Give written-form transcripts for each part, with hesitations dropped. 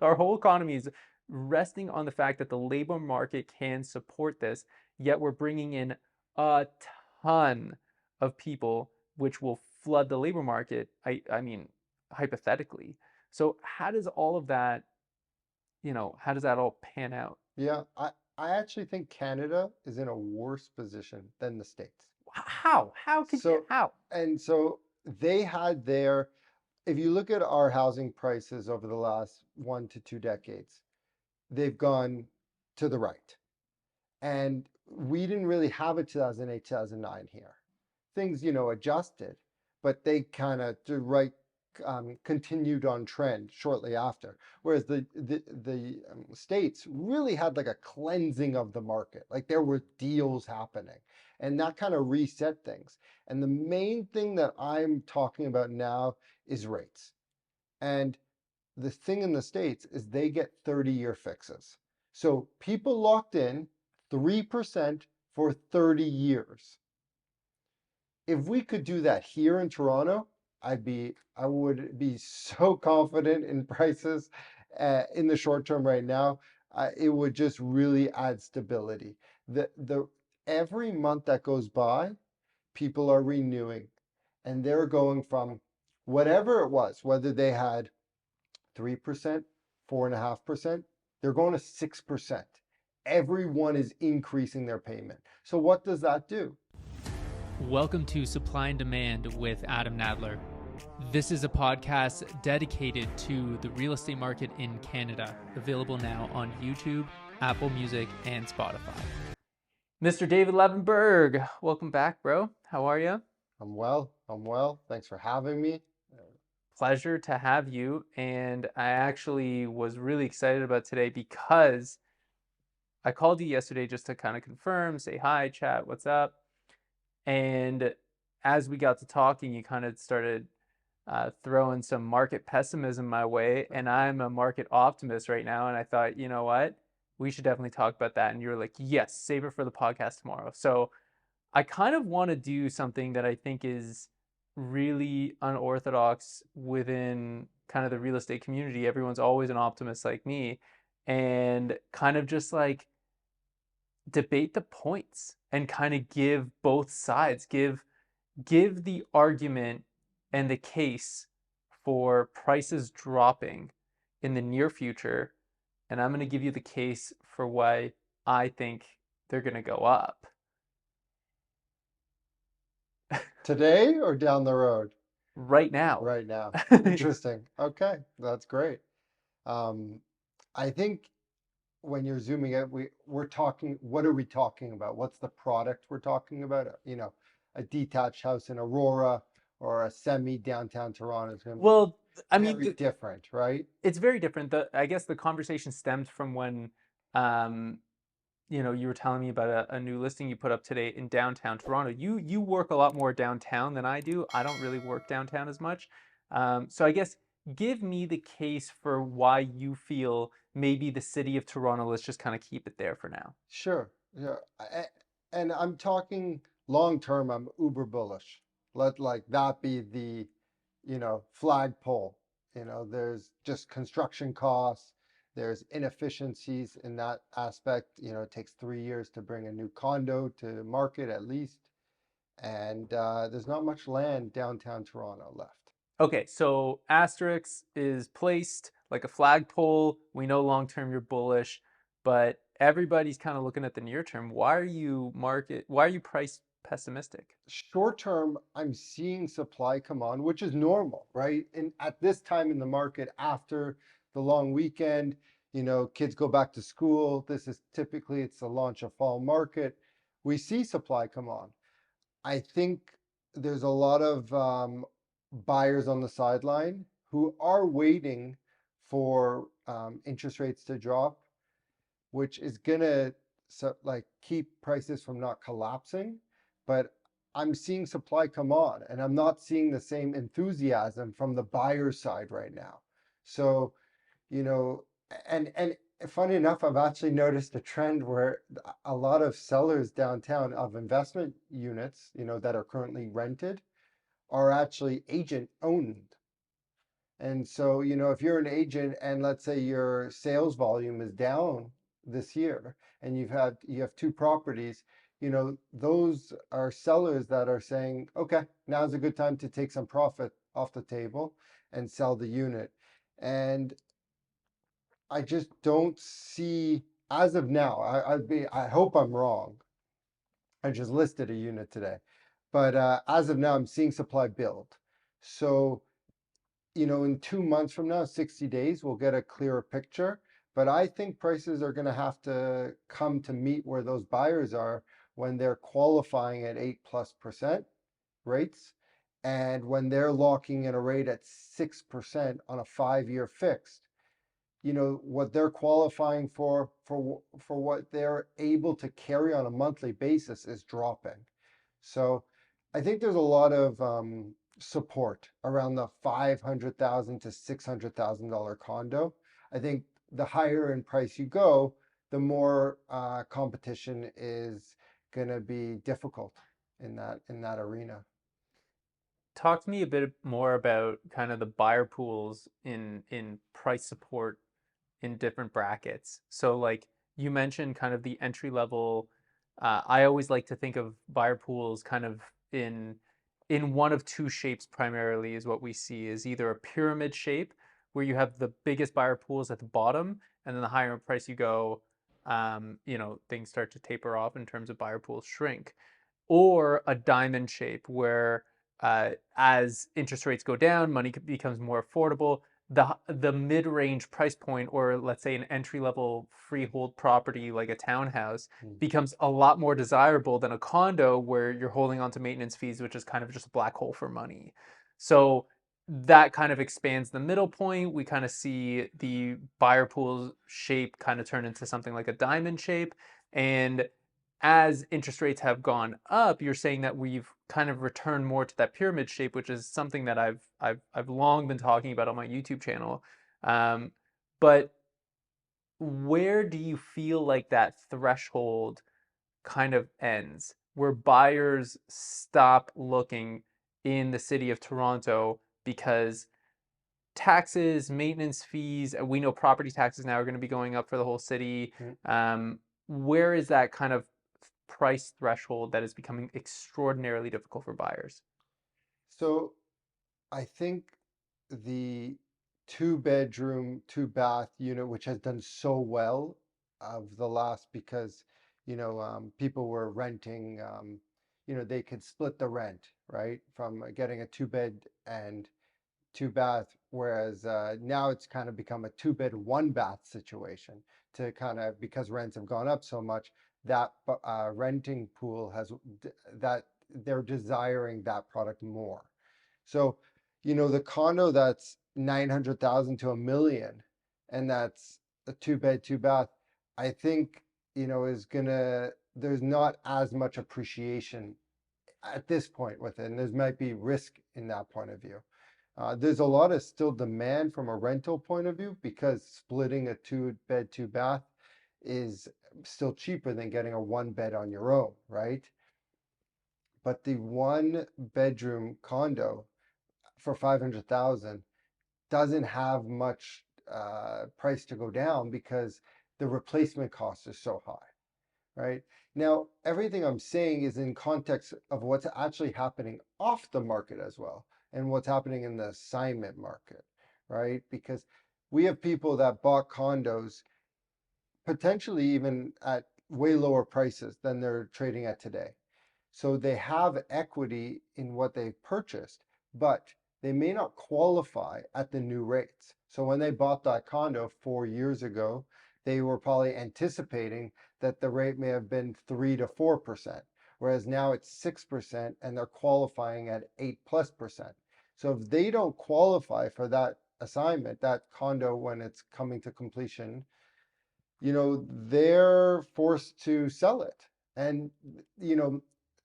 Our whole economy is resting on the fact that the labor market can support this, yet we're bringing in a ton of people, which will flood the labor market. I mean, hypothetically. So how does all of that, how does that all pan out? Yeah, I actually think Canada is in a worse position than the States. How? How could you? So, How? so they had their, if you look at our housing prices over the last 1 to 2 decades, they've gone to the right. And we didn't really have a 2008, 2009 here. Things, adjusted, but they kind of continued on trend shortly after. Whereas the states really had like a cleansing of the market, like there were deals happening, and that kind of reset things. And the main thing that I'm talking about now is rates. And the thing in the States is they get 30-year fixes. So people locked in 3% for 30 years. If we could do that here in Toronto, I would be so confident in prices in the short term right now. It would just really add stability. The every month that goes by, people are renewing, and they're going from whatever it was, whether they had 3%, 4.5%, they're going to 6%. Everyone is increasing their payment. So what does that do? Welcome to Supply and Demand with Adam Nadler. This is a podcast dedicated to the real estate market in Canada, available now on YouTube, Apple Music, and Spotify. Mr. David Levenberg, welcome back, bro. How are you? I'm well. I'm well. Thanks for having me. Pleasure to have you. And I actually was really excited about today because I called you yesterday just to kind of confirm, say hi, chat, what's up. And as we got to talking, you kind of started throwing some market pessimism my way. And I'm a market optimist right now. And I thought, you know what? We should definitely talk about that. And you were like, yes, save it for the podcast tomorrow. So I kind of want to do something that I think is really unorthodox within kind of the real estate community. Everyone's always an optimist like me, and kind of just like debate the points and kind of give both sides, give the argument and the case for prices dropping in the near future, and I'm going to give you the case for why I think they're going to go up Today or down the road? right now. Right now. Interesting. Okay, that's great. Um, I think when you're zooming out, we're talking, what are we talking about? What's the product we're talking about? A detached house in Aurora or a semi downtown Toronto is going to be Well, I mean, very different, right? it's very different. I guess the conversation stemmed from when, um, you were telling me about a new listing you put up today in downtown Toronto. You work a lot more downtown than I do. I don't really work downtown as much. So I guess give me the case for why you feel maybe the city of Toronto, let's just kind of keep it there for now. Sure. Yeah. And I'm talking long term, I'm uber bullish. Let like that be the, flagpole. There's just construction costs, there's inefficiencies in that aspect. It takes 3 years to bring a new condo to market at least. And there's not much land downtown Toronto left. Okay, so asterisk is placed like a flagpole. We know long term you're bullish, but everybody's kind of looking at the near term. Why are you price pessimistic? Short term, I'm seeing supply come on, which is normal, right? And at this time in the market, after the long weekend, kids go back to school. This is typically it's the launch of fall market. We see supply come on. I think there's a lot of buyers on the sideline who are waiting for interest rates to drop, which is gonna like keep prices from not collapsing. But I'm seeing supply come on, and I'm not seeing the same enthusiasm from the buyer side right now. So, you know, and funny enough, I've actually noticed a trend where a lot of sellers downtown of investment units, that are currently rented, are actually agent owned. And so, if you're an agent and let's say your sales volume is down this year and you have two properties, those are sellers that are saying, okay, now's a good time to take some profit off the table and sell the unit. And I just don't see, as of now, I hope I'm wrong. I just listed a unit today, but as of now, I'm seeing supply build. So, in 2 months from now, 60 days, we'll get a clearer picture. But I think prices are going to have to come to meet where those buyers are when they're qualifying at 8+% rates, and when they're locking in a rate at 6% on a 5-year fixed. What they're qualifying for what they're able to carry on a monthly basis is dropping. So I think there's a lot of support around the $500,000 to $600,000 condo. I think the higher in price you go, the more competition is going to be difficult in that arena. Talk to me a bit more about kind of the buyer pools in price support in different brackets. So like you mentioned kind of the entry level. I always like to think of buyer pools kind of in one of two shapes primarily is what we see is either a pyramid shape where you have the biggest buyer pools at the bottom, and then the higher in price you go, things start to taper off in terms of buyer pools shrink, or a diamond shape where as interest rates go down, money becomes more affordable. The mid-range price point, or let's say an entry-level freehold property like a townhouse, Mm. becomes a lot more desirable than a condo where you're holding on to maintenance fees, which is kind of just a black hole for money. So that kind of expands the middle point. We kind of see the buyer pool shape kind of turn into something like a diamond shape. And as interest rates have gone up, you're saying that we've kind of returned more to that pyramid shape, which is something that I've long been talking about on my YouTube channel. But where do you feel like that threshold kind of ends, where buyers stop looking in the city of Toronto because taxes, maintenance fees, we know property taxes now are going to be going up for the whole city. Mm. Where is that kind of price threshold that is becoming extraordinarily difficult for buyers? So I think the two-bedroom, two-bath unit, which has done so well of the last, because people were renting, they could split the rent, right, from getting a two-bed and two-bath, whereas now it's kind of become a two-bed, one-bath situation, to kind of, because rents have gone up so much, that renting pool that they're desiring that product more. So, the condo that's 900,000 to 1 million, and that's a two-bed, two-bath, I think, is gonna, there's not as much appreciation at this point with it, and there might be risk in that point of view. There's a lot of still demand from a rental point of view, because splitting a two-bed, two-bath is still cheaper than getting a one bed on your own, right? But the one bedroom condo for 500,000 doesn't have much price to go down, because the replacement cost is so high, right? Now, everything I'm saying is in context of what's actually happening off the market as well, and what's happening in the assignment market, right? Because we have people that bought condos potentially even at way lower prices than they're trading at today. So they have equity in what they've purchased, but they may not qualify at the new rates. So when they bought that condo 4 years ago, they were probably anticipating that the rate may have been 3 to 4%, whereas now it's 6% and they're qualifying at 8+%. So if they don't qualify for that assignment, that condo, when it's coming to completion, they're forced to sell it. And,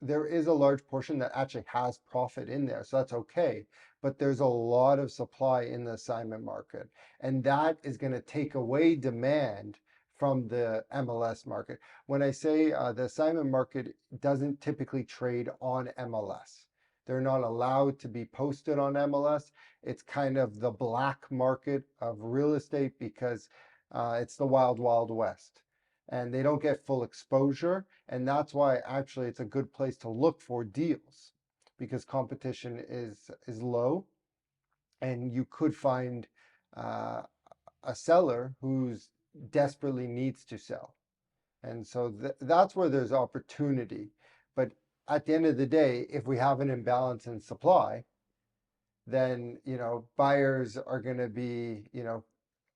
there is a large portion that actually has profit in there, so that's okay. But there's a lot of supply in the assignment market, and that is going to take away demand from the MLS market. When I say the assignment market doesn't typically trade on MLS, They're not allowed to be posted on MLS. It's kind of the black market of real estate because it's the wild, wild west. And they don't get full exposure. And that's why actually it's a good place to look for deals because competition is low and you could find uh, a seller who's desperately needs to sell. And so that's where there's opportunity. But at the end of the day, if we have an imbalance in supply, then, buyers are going to be,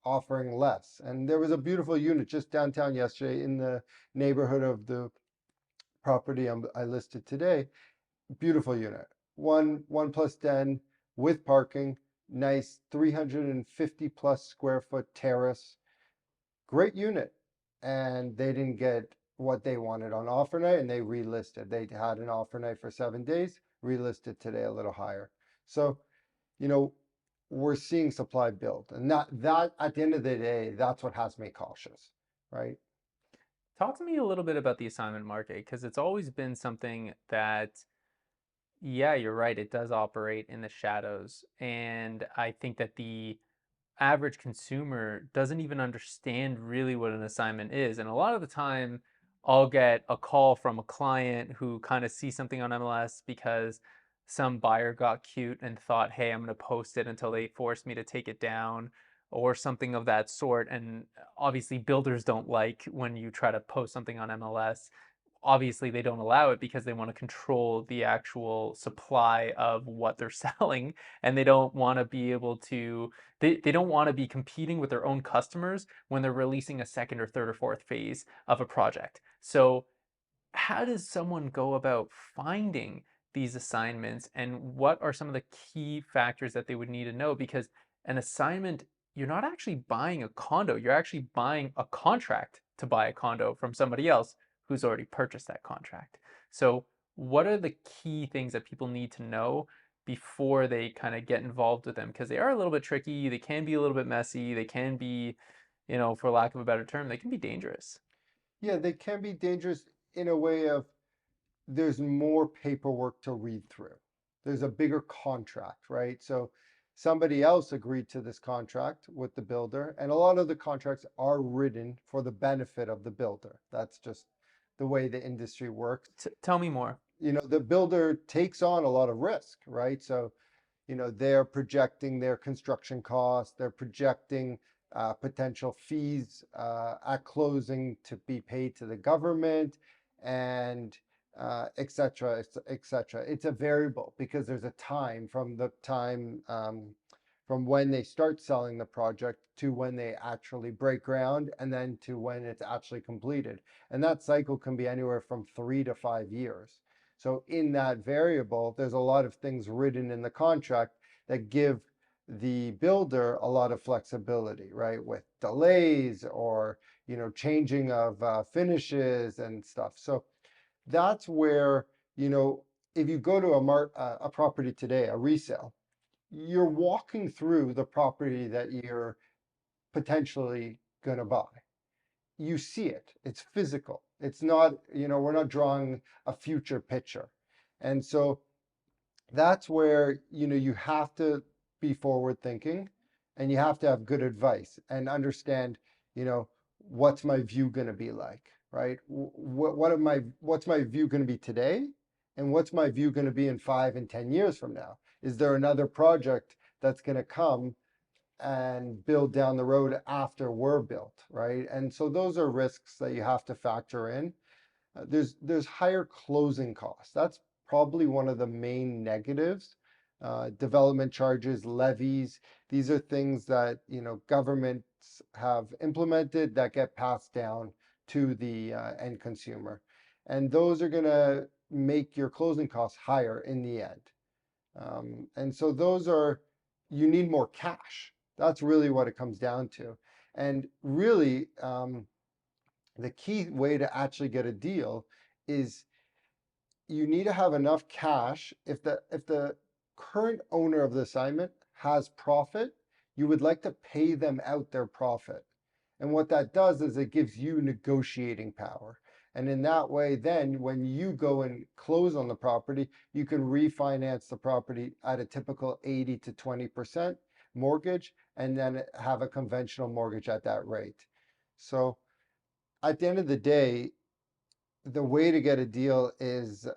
offering less. And there was a beautiful unit just downtown yesterday in the neighborhood of the property I listed today. Beautiful unit. One plus den with parking, nice 350 plus square foot terrace. Great unit. And they didn't get what they wanted on offer night and they relisted. They had an offer night for 7 days, relisted today a little higher. So, you know, we're seeing supply build. And that at the end of the day, that's what has me cautious, right? Talk to me a little bit about the assignment market because it's always been something that, yeah, you're right, it does operate in the shadows. And I think that the average consumer doesn't even understand really what an assignment is. And a lot of the time, I'll get a call from a client who kind of sees something on MLS because some buyer got cute and thought, hey, I'm going to post it until they force me to take it down or something of that sort. And obviously, builders don't like when you try to post something on MLS. Obviously, they don't allow it because they want to control the actual supply of what they're selling and they don't want to be able to they don't want to be competing with their own customers when they're releasing a second or third or fourth phase of a project. So how does someone go about finding these assignments and what are some of the key factors that they would need to know? Because an assignment, you're not actually buying a condo, you're actually buying a contract to buy a condo from somebody else who's already purchased that contract. So what are the key things that people need to know before they kind of get involved with them? Because they are a little bit tricky, they can be a little bit messy, they can be, for lack of a better term, they can be dangerous. Yeah, they can be dangerous in a way of there's more paperwork to read through. There's a bigger contract, right? So somebody else agreed to this contract with the builder, and a lot of the contracts are written for the benefit of the builder. That's just the way the industry works. Tell me more. The builder takes on a lot of risk, right? So they're projecting their construction costs, they're projecting potential fees at closing to be paid to the government, and et cetera, et cetera. It's a variable because there's a time from the time from when they start selling the project to when they actually break ground and then to when it's actually completed. And that cycle can be anywhere from 3 to 5 years. So in that variable, there's a lot of things written in the contract that give the builder a lot of flexibility, right? With delays or, changing of finishes and stuff. So that's where, if you go to a property today, a resale, you're walking through the property that you're potentially going to buy. You see it, it's physical. It's not, we're not drawing a future picture. And so that's where, you have to be forward thinking and you have to have good advice and understand, what's my view going to be like, right? What's my view going to be today? And what's my view going to be in 5 and 10 years from now? Is there another project that's going to come and build down the road after we're built, right? And so those are risks that you have to factor in. There's higher closing costs. That's probably one of the main negatives. Development charges, levies, these are things that governments have implemented that get passed down to the end consumer. And those are going to make your closing costs higher in the end. And so you need more cash. That's really what it comes down to. And really, the key way to actually get a deal is you need to have enough cash. If the current owner of the assignment has profit, you would like to pay them out their profit. And what that does is it gives you negotiating power. And in that way, then when you go and close on the property, you can refinance the property at a typical 80 to 20% mortgage, and then have a conventional mortgage at that rate. So at the end of the day, the way to get a deal is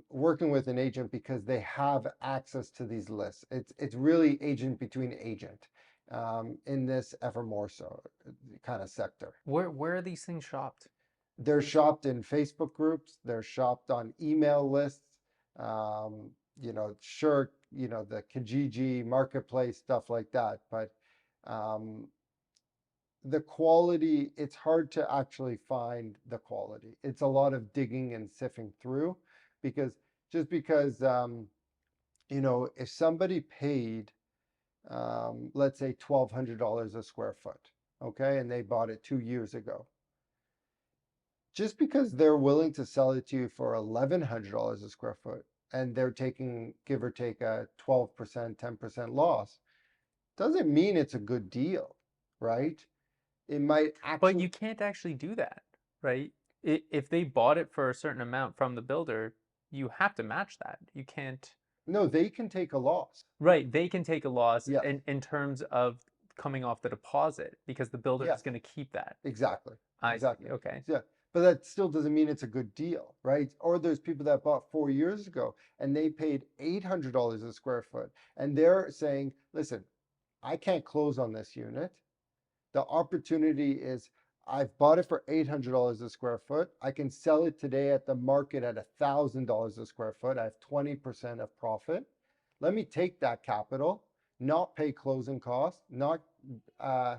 working with an agent, because they have access to these lists. It's really agent between agent in this ever more so kind of sector. Where are these things shopped? They're shopped in Facebook groups. They're shopped on email lists. Sure, the Kijiji marketplace, stuff like that. But um, the quality, it's hard to actually find the quality. It's a lot of digging and sifting through, because if somebody paid, let's say $1,200 a square foot, okay, and they bought it 2 years ago, just because they're willing to sell it to you for $1,100 a square foot, and they're taking, give or take, a 12%, 10% loss, doesn't mean it's a good deal, right? It might But you actually, can't actually do that, right? If they bought it for a certain amount from the builder, you have to match that. You can't. no, they can take a loss. Right, they can take a loss Yes, in terms of coming off the deposit because the builder is yes, going to keep that. exactly, I see. exactly. Okay. Yeah, but that still doesn't mean it's a good deal, right? Or there's people that bought 4 years ago and they paid $800 a square foot, and they're saying, listen, I can't close on this unit. The opportunity is, I've bought it for $800 a square foot. I can sell it today at the market at $1,000 a square foot. I have 20% of profit. Let me take that capital, not pay closing costs, not uh,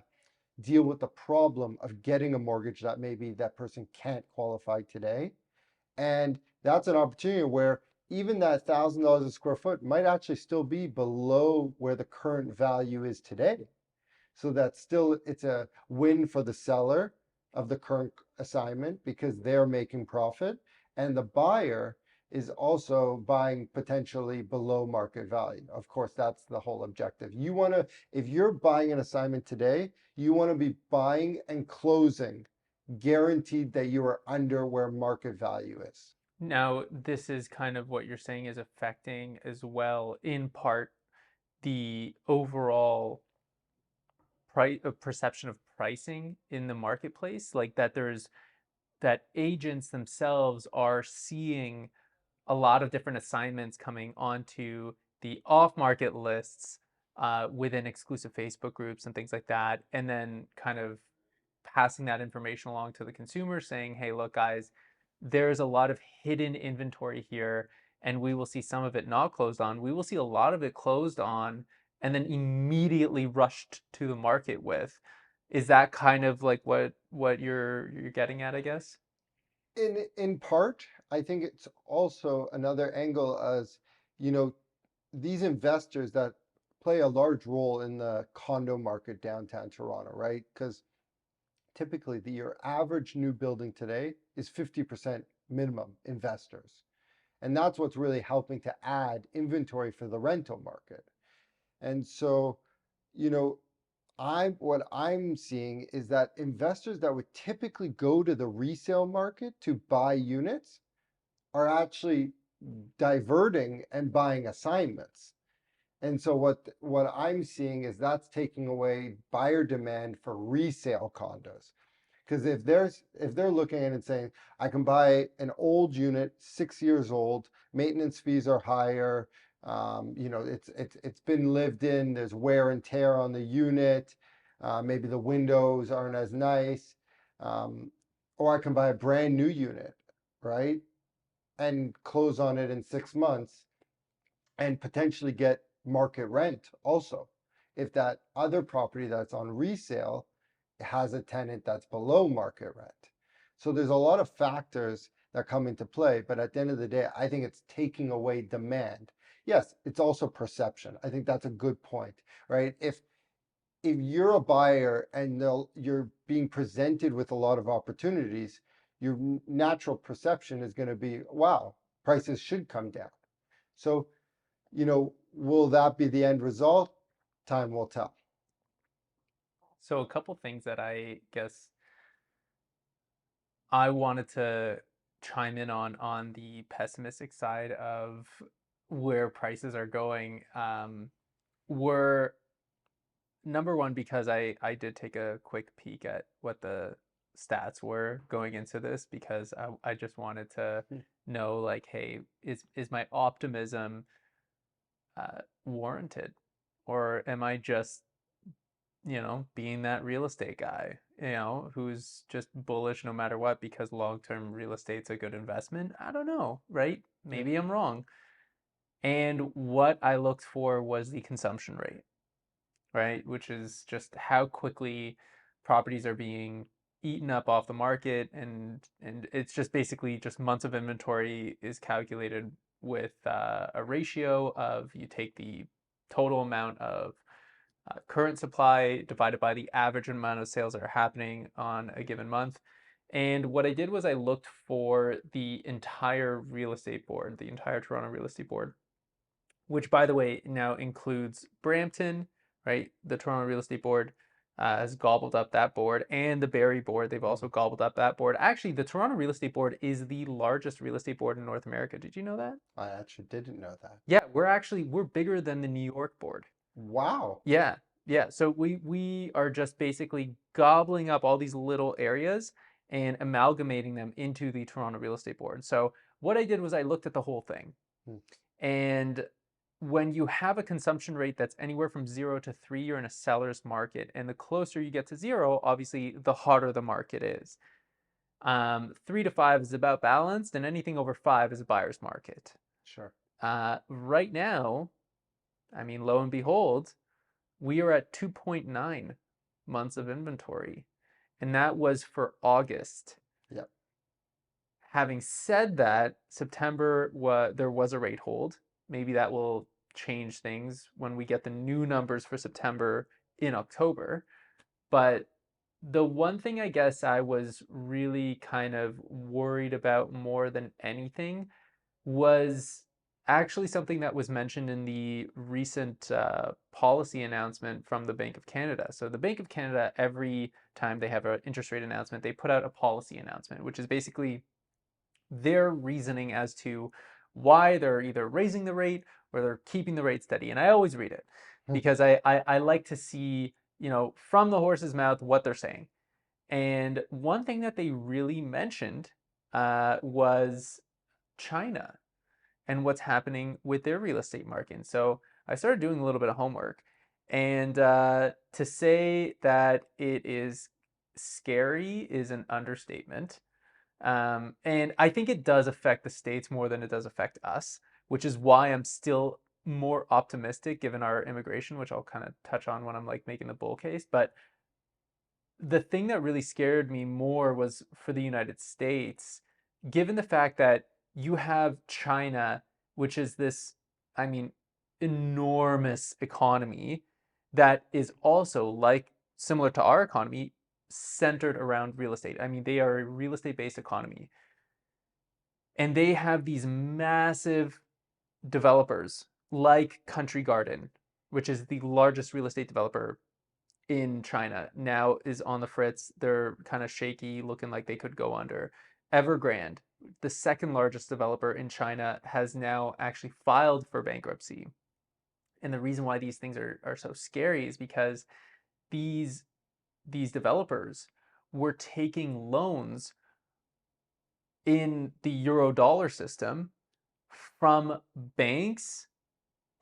deal with the problem of getting a mortgage that maybe that person can't qualify today. And that's an opportunity where even that $1,000 a square foot might actually still be below where the current value is today. So that's still, it's a win for the seller of the current assignment, because they're making profit, and the buyer is also buying potentially below market value. Of course, that's the whole objective. You want to, if you're buying an assignment today, you want to be buying and closing guaranteed that you are under where market value is. Now, this is kind of what you're saying is affecting as well, in part, the overall perception of pricing in the marketplace, like that agents themselves are seeing a lot of different assignments coming onto the off-market lists within exclusive Facebook groups and things like that, and then kind of passing that information along to the consumer, saying, "Hey, look, guys, there's a lot of hidden inventory here, and we will see some of it not closed on. We will see a lot of it closed on, and then immediately rushed to the market with." Is that kind of like what you're getting at, I guess? In part, I think it's also another angle as, you know, these investors that play a large role in the condo market downtown Toronto, right? Because typically your average new building today is 50% minimum investors. And that's what's really helping to add inventory for the rental market. And so, you know, what I'm seeing is that investors that would typically go to the resale market to buy units are actually diverting and buying assignments. And so what I'm seeing is that's taking away buyer demand for resale condos. Because if they're looking at it and saying, I can buy an old unit, 6 years old, maintenance fees are higher, it's been lived in, there's wear and tear on the unit, maybe the windows aren't as nice, or I can buy a brand new unit, right, and close on it in 6 months and potentially get market rent also. If that other property that's on resale has a tenant that's below market rent. So there's a lot of factors that come into play, but at the end of the day, I think it's taking away demand. Yes, it's also perception. I think that's a good point, right? If you're a buyer and you're being presented with a lot of opportunities, your natural perception is going to be, wow, prices should come down. So, will that be the end result? Time will tell. So a couple things that I guess I wanted to chime in on the pessimistic side of where prices are going. Were number one, because I did take a quick peek at what the stats were going into this, because I just wanted to Hmm. know, like, hey, is my optimism warranted, or am I just, being that real estate guy, who's just bullish no matter what because long-term real estate's a good investment? I don't know, right? Yeah. Maybe I'm wrong. And what I looked for was the consumption rate, right? Which is just how quickly properties are being eaten up off the market, and it's just basically just months of inventory is calculated with a ratio of, you take the total amount of current supply divided by the average amount of sales that are happening on a given month. And what I did was I looked for the entire real estate board, the entire Toronto real estate board, which, by the way, now includes Brampton, right? The Toronto Real Estate Board has gobbled up that board, and the Barrie Board, they've also gobbled up that board. Actually, the Toronto Real Estate Board is the largest real estate board in North America. Did you know that? I actually didn't know that. Yeah, we're bigger than the New York board. Wow. Yeah, yeah. So we are just basically gobbling up all these little areas and amalgamating them into the Toronto Real Estate Board. So what I did was I looked at the whole thing. Hmm. And when you have a consumption rate that's anywhere from 0 to 3, you're in a seller's market. And the closer you get to 0, obviously, the hotter the market is. 3 to 5 is about balanced, and anything over 5 is a buyer's market. Sure. Right now, I mean, lo and behold, we are at 2.9 months of inventory, and that was for August. Yep. Having said that, September there was a rate hold. Maybe that will change things when we get the new numbers for September in October. But the one thing I guess I was really kind of worried about more than anything was actually something that was mentioned in the recent policy announcement from the Bank of Canada. So the Bank of Canada, every time they have an interest rate announcement, they put out a policy announcement, which is basically their reasoning as to why they're either raising the rate or they're keeping the rate steady. And I always read it because I like to see, from the horse's mouth what they're saying. And one thing that they really mentioned was China and what's happening with their real estate market. So I started doing a little bit of homework. And to say that it is scary is an understatement. And I think it does affect the States more than it does affect us, which is why I'm still more optimistic given our immigration, which I'll kind of touch on when I'm like making the bull case. But the thing that really scared me more was for the United States, given the fact that you have China, which is this, I mean, enormous economy that is also, like, similar to our economy, centered around real estate. I mean, they are a real estate based economy. And they have these massive developers like Country Garden, which is the largest real estate developer in China, now is on the fritz. They're kind of shaky, looking like they could go under. Evergrande, the second largest developer in China, has now actually filed for bankruptcy. And the reason why these things are so scary is because these developers were taking loans in the euro dollar system from banks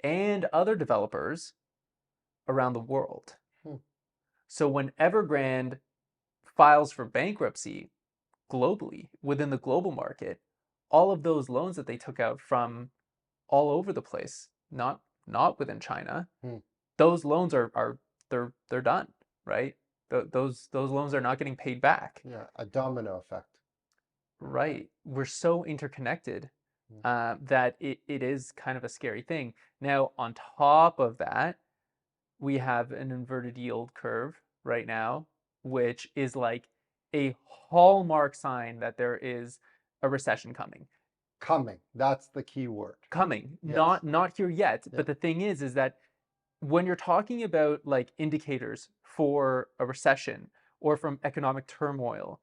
and other developers around the world. So when Evergrande files for bankruptcy globally, within the global market, all of those loans that they took out from all over the place, not within China, those loans are they're done, right? Those loans are not getting paid back. Yeah, a domino effect. Right. We're so interconnected that it is kind of a scary thing. Now, on top of that, we have an inverted yield curve right now, which is like a hallmark sign that there is a recession coming. Coming. That's the key word. Coming. Yes. Not here yet. Yeah. But the thing is that when you're talking about like indicators for a recession or from economic turmoil,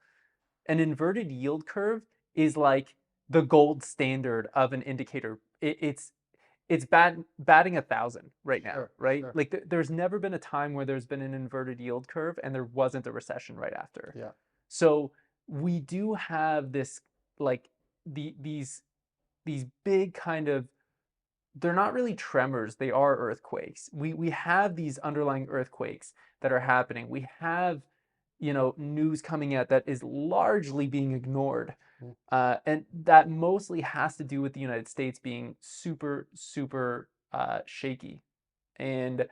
an inverted yield curve is like the gold standard of an indicator. It's batting 1,000 right now, Sure, right? sure. Like there's never been a time where there's been an inverted yield curve and there wasn't a recession right after. Yeah. So we do have this like these big kind of, they're not really tremors, they are earthquakes. We have these underlying earthquakes that are happening. We have, news coming out that is largely being ignored. Mm. And that mostly has to do with the United States being super, super shaky. And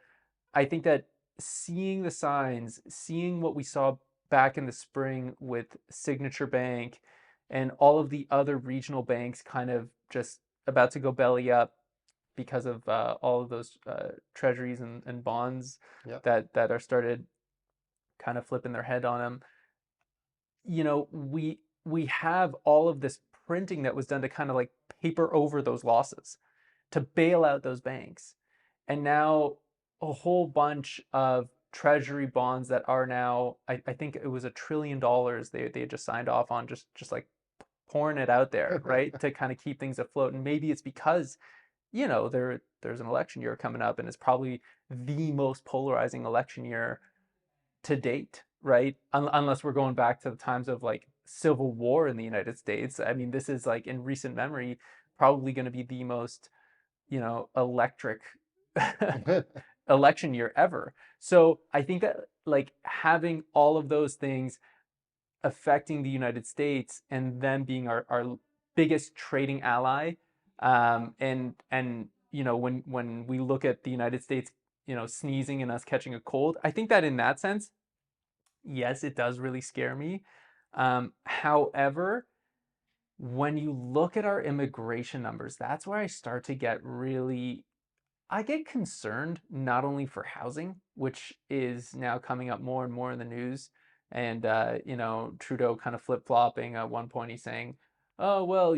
I think that seeing the signs, seeing what we saw back in the spring with Signature Bank and all of the other regional banks kind of just about to go belly up because of all of those treasuries and bonds Yeah. that are started kind of flipping their head on them. We have all of this printing that was done to kind of like paper over those losses, to bail out those banks. And now a whole bunch of treasury bonds that are now, I think it was $1 trillion they had just signed off on, just like pouring it out there, right? To kind of keep things afloat. And maybe it's because, there's an election year coming up and it's probably the most polarizing election year to date, right? Unless we're going back to the times of like civil war in the United States. I mean, this is like in recent memory, probably going to be the most, electric election year ever. So I think that like having all of those things affecting the United States and them being our biggest trading ally, and when we look at the United States, sneezing and us catching a cold, I think that in that sense, yes, it does really scare me. However, when you look at our immigration numbers, that's where I start to get really, I get concerned not only for housing, which is now coming up more and more in the news, and Trudeau kind of flip-flopping. At one point, he's saying, "Oh well,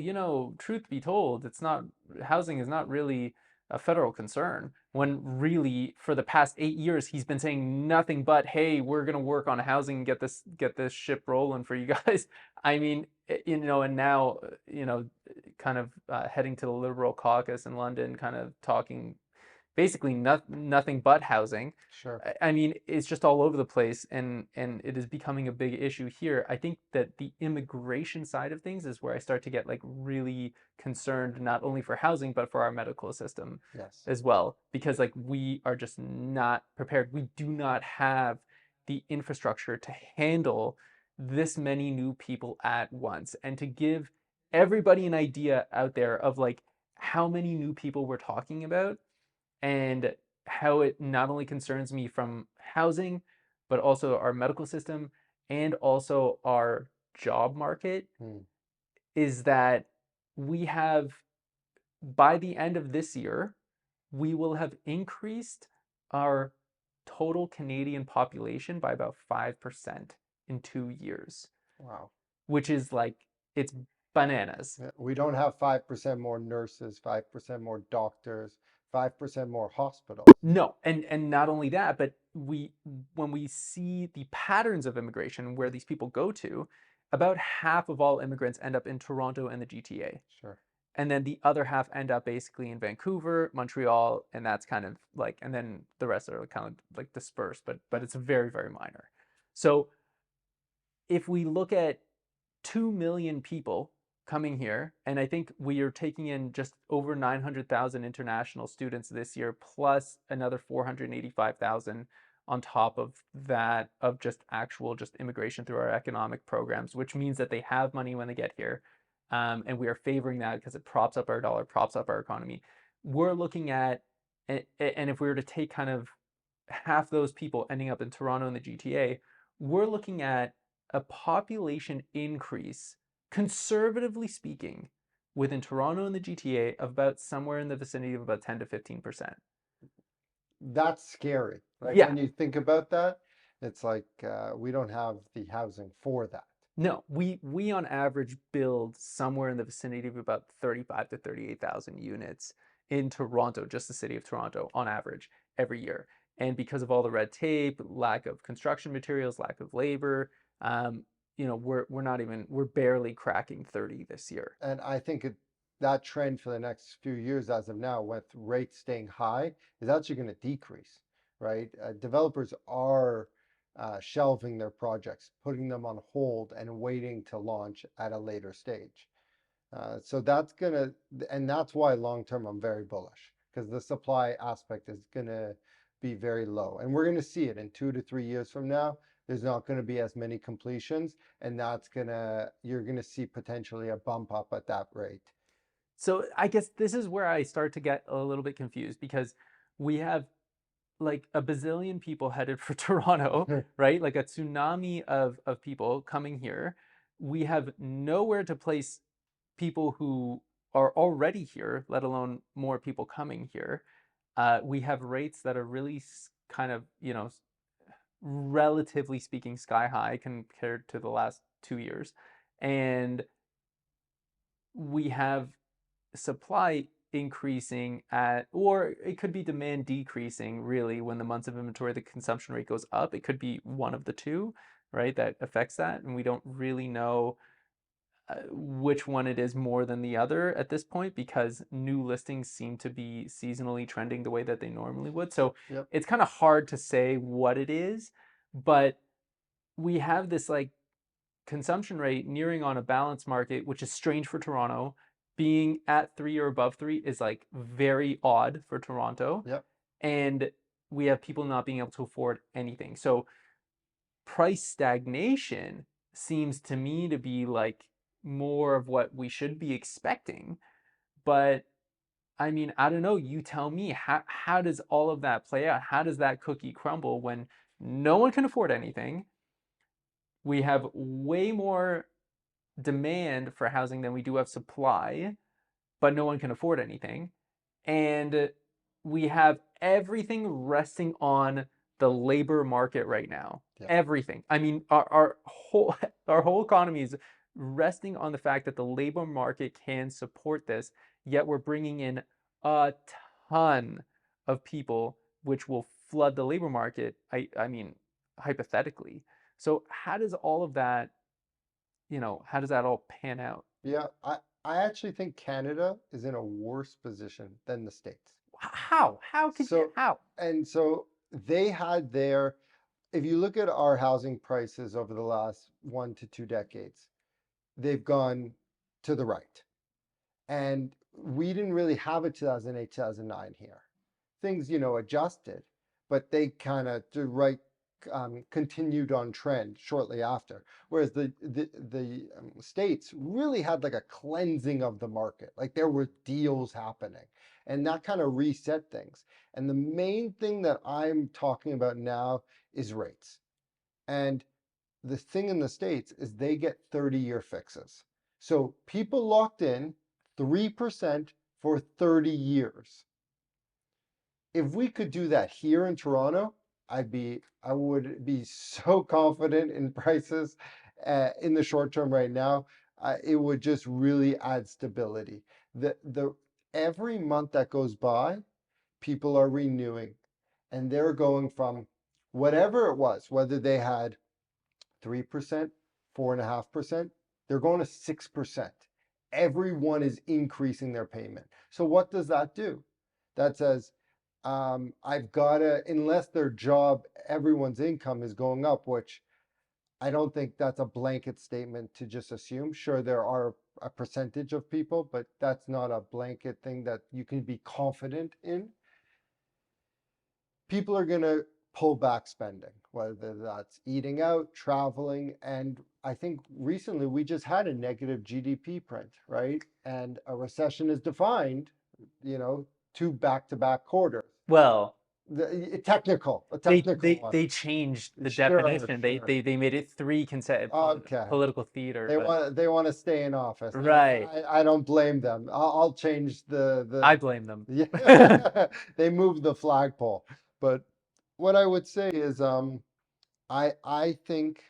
truth be told, it's not, housing is not really a federal concern." When really, for the past 8 years, he's been saying nothing but, "Hey, we're gonna work on housing and get this ship rolling for you guys." I mean, and now, kind of heading to the Liberal caucus in London, kind of talking basically nothing but housing. Sure. I mean, it's just all over the place, and it is becoming a big issue here. I think that the immigration side of things is where I start to get like really concerned, not only for housing but for our medical system Yes. as well, because like we are just not prepared. We do not have the infrastructure to handle this many new people at once, and to give everybody an idea out there of like how many new people we're talking about, and how it not only concerns me from housing, but also our medical system and also our job market, Mm. is that we have, by the end of this year, we will have increased our total Canadian population by about 5% in 2 years, Wow. which is like, it's bananas. Yeah, we don't have 5% more nurses, 5% more doctors, 5% more hospitals. No, and not only that, but when we see the patterns of immigration where these people go to, about half of all immigrants end up in Toronto and the GTA. Sure. And then the other half end up basically in Vancouver, Montreal, and that's kind of like, and then the rest are kind of like dispersed, but it's very, very minor. So if we look at 2 million people coming here, and I think we are taking in just over 900,000 international students this year, plus another 485,000 on top of that, of just immigration through our economic programs, which means that they have money when they get here. And we are favoring that because it props up our dollar, props up our economy. We're looking at, and if we were to take kind of half those people ending up in Toronto and the GTA, we're looking at a population increase, conservatively speaking, within Toronto and the GTA of about somewhere in the vicinity of about 10 to 15%. That's scary. Like Yeah. when you think about that, it's like we don't have the housing for that. No, we on average build somewhere in the vicinity of about 35 to 38,000 units in Toronto, just the city of Toronto, on average every year. And because of all the red tape, lack of construction materials, lack of labor, we're barely cracking 30 this year. And I think that trend for the next few years, as of now, with rates staying high, is actually going to decrease, right? Developers are shelving their projects, putting them on hold, and waiting to launch at a later stage. So and that's why long term I'm very bullish, because the supply aspect is gonna be very low, and we're gonna see it in 2 to 3 years from now. There's not gonna be as many completions, and you're gonna see potentially a bump up at that rate. So I guess this is where I start to get a little bit confused, because we have like a bazillion people headed for Toronto, right? Like a tsunami of people coming here. We have nowhere to place people who are already here, let alone more people coming here. We have rates that are really kind of, relatively speaking, sky high compared to the last 2 years. And we have supply increasing or it could be demand decreasing, really, when the months of inventory, the consumption rate goes up. It could be one of the two, right, that affects that. And we don't really know which one it is more than the other at this point, because new listings seem to be seasonally trending the way that they normally would. So Yep. it's kind of hard to say what it is, but we have this like consumption rate nearing on a balanced market, which is strange for Toronto. Being at 3 or above 3 is like very odd for Toronto. Yep. And we have people not being able to afford anything. So price stagnation seems to me to be like more of what we should be expecting. But I mean, I don't know. You tell me, how does all of that play out? How does that cookie crumble when no one can afford anything? We have way more demand for housing than we do have supply, but no one can afford anything. And we have everything resting on the labor market right now. Yep. Everything. I mean, our whole economy is resting on the fact that the labor market can support this, yet we're bringing in a ton of people, which will flood the labor market. I mean, hypothetically. So how does all of that, how does that all pan out? Yeah, I actually think Canada is in a worse position than the States. How could you, So, how? and so they had their, if you look at our housing prices over the last 1 to 2 decades, they've gone to the right. And we didn't really have a 2008, 2009 here. Things, adjusted, but they kind of continued on trend shortly after. Whereas the States really had like a cleansing of the market. Like there were deals happening, and that kind of reset things. And the main thing that I'm talking about now is rates. And the thing in the States is they get 30-year fixes. So people locked in 3% for 30 years. If we could do that here in Toronto, I would be so confident in prices in the short term right now. It would just really add stability. The every month that goes by, people are renewing, and they're going from whatever it was, whether they had 3%, 4.5%, they're going to 6%. Everyone is increasing their payment. So what does that do? That says, I've got to, unless their job, everyone's income is going up, which I don't think that's a blanket statement to just assume. Sure, there are a percentage of people, but that's not a blanket thing that you can be confident in. People are going to pull back spending, whether that's eating out, traveling. And I think recently we just had a negative GDP print, right? And a recession is defined, 2 back-to-back quarters. Well, A technical one. they changed the Sure, definition. sure. They made it 3 consecutive Okay. political theater, They but want they want to stay in office. And right. I don't blame them. I'll change the I blame them. yeah. They moved the flagpole. But what I would say is I think,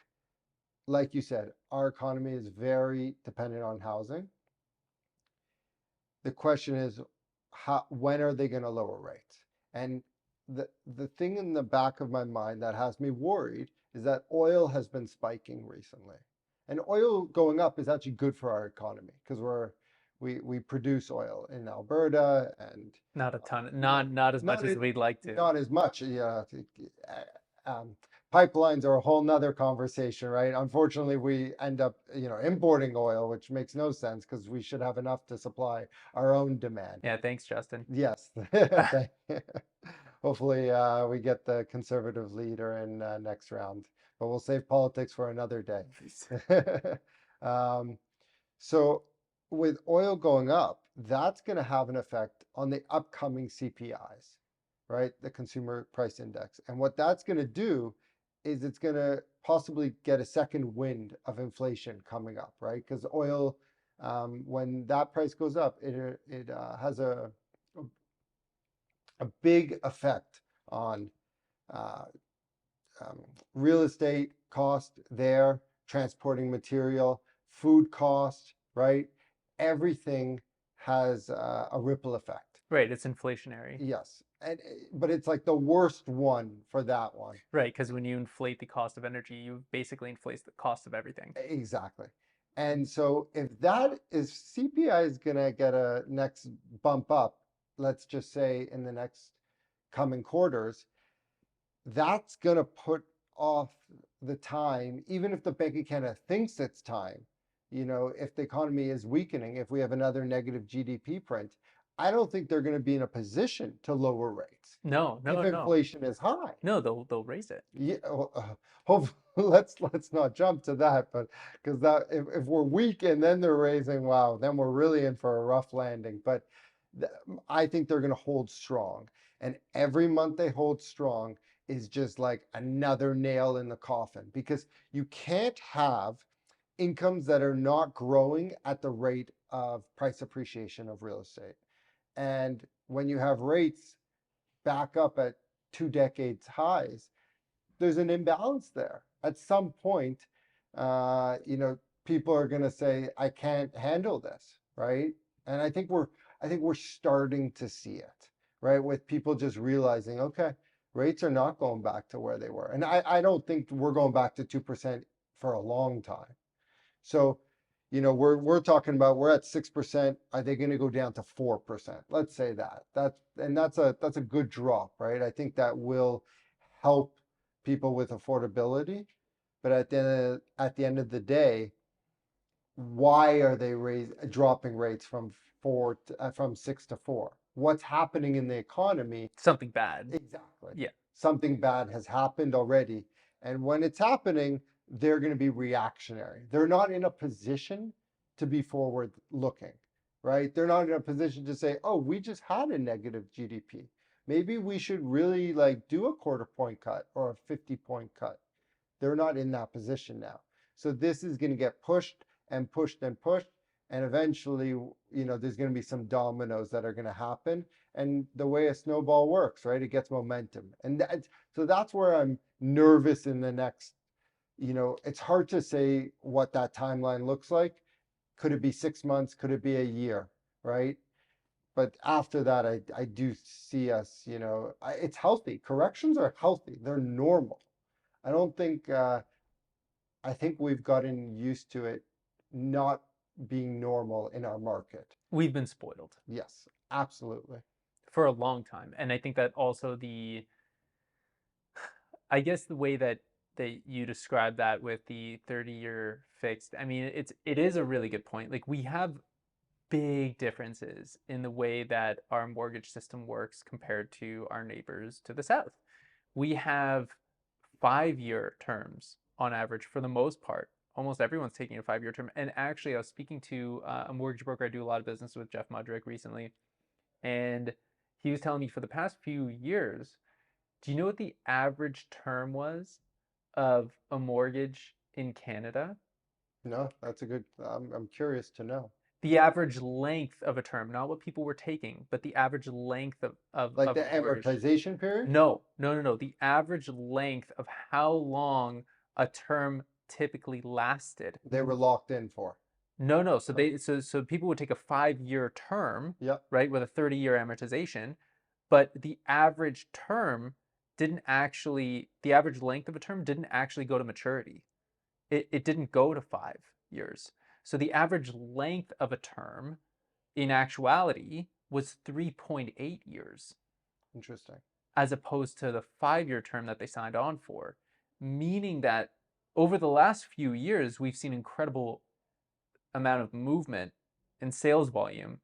like you said, our economy is very dependent on housing. The question is, when are they going to lower rates? And the thing in the back of my mind that has me worried is that oil has been spiking recently. And oil going up is actually good for our economy because we produce oil in Alberta and Not a ton, not not as much not as it, we'd like to. not as much. Yeah, pipelines are a whole nother conversation, right? Unfortunately, we end up importing oil, which makes no sense because we should have enough to supply our own demand. Yeah, thanks, Justin. Yes. Hopefully, we get the conservative leader in next round, but we'll save politics for another day. um, so, with oil going up, that's going to have an effect on the upcoming CPIs, right? The Consumer Price Index. And what that's going to do is it's going to possibly get a second wind of inflation coming up, right? Because oil, when that price goes up, it has a big effect on uh, real estate cost there, transporting material, food cost, right? Everything has a ripple effect. Right, it's inflationary. Yes, but it's like the worst one for that one. Right, because when you inflate the cost of energy, you basically inflate the cost of everything. Exactly. And so if CPI is gonna get a next bump up, let's just say in the next coming quarters, that's going to put off the time, even if the Bank of Canada thinks it's time, if the economy is weakening, if we have another negative GDP print, I don't think they're going to be in a position to lower rates No, if no. inflation is high. No, they'll raise it. Yeah, hopefully, let's not jump to that, but because that if we're weak and then they're raising, wow, then we're really in for a rough landing. But I think they're going to hold strong, and every month they hold strong is just like another nail in the coffin because you can't have incomes that are not growing at the rate of price appreciation of real estate. And when you have rates back up at 2 decades highs, there's an imbalance there. At some point, people are going to say, "I can't handle this," right? And I think we're starting to see it, right? With people just realizing, okay, rates are not going back to where they were, and I don't think we're going back to 2% for a long time. So, we're talking about we're at 6%. Are they going to go down to 4%? Let's say that. That's a good drop, right? I think that will help people with affordability. But at the end of the day, why are they dropping rates from 6 to 4? What's happening in the economy? Something bad. Exactly. Yeah. Something bad has happened already. And when it's happening, they're going to be reactionary. They're not in a position to be forward looking, right? They're not in a position to say, oh, we just had a negative GDP. Maybe we should really do a quarter point cut or a 50-point cut. They're not in that position now. So this is going to get pushed and pushed and pushed. And eventually, there's going to be some dominoes that are going to happen. And the way a snowball works, right? It gets momentum. And so that's where I'm nervous in the next, it's hard to say what that timeline looks like. Could it be 6 months? Could it be a year? Right? But after that, I do see us, it's healthy. Corrections are healthy. They're normal. I don't think, I think we've gotten used to it not being normal in our market. We've been spoiled Yes, absolutely. for a long time. And I think that also I guess the way that you describe that with the 30-year fixed, I mean, it is a really good point. Like we have big differences in the way that our mortgage system works compared to our neighbors to the south. We have 5-year terms on average for the most part. Almost everyone's taking a 5-year term. And actually, I was speaking to a mortgage broker I do a lot of business with, Jeff Mudrick, recently, and he was telling me for the past few years, do you know what the average term was of a mortgage in Canada? No, that's a good, I'm curious to know. The average length of a term, not what people were taking, but the average length Like of the a mortgage. amortization period? No. The average length of how long a term typically lasted. They were locked in for. No. So people would take a 5-year term, Yep. right, with a 30-year amortization, but the average term the average length of a term didn't actually go to maturity. it didn't go to 5 years. So the average length of a term in actuality was 3.8 years, Interesting. as opposed to the 5 year term that they signed on for, meaning that over the last few years, we've seen incredible amount of movement in sales volume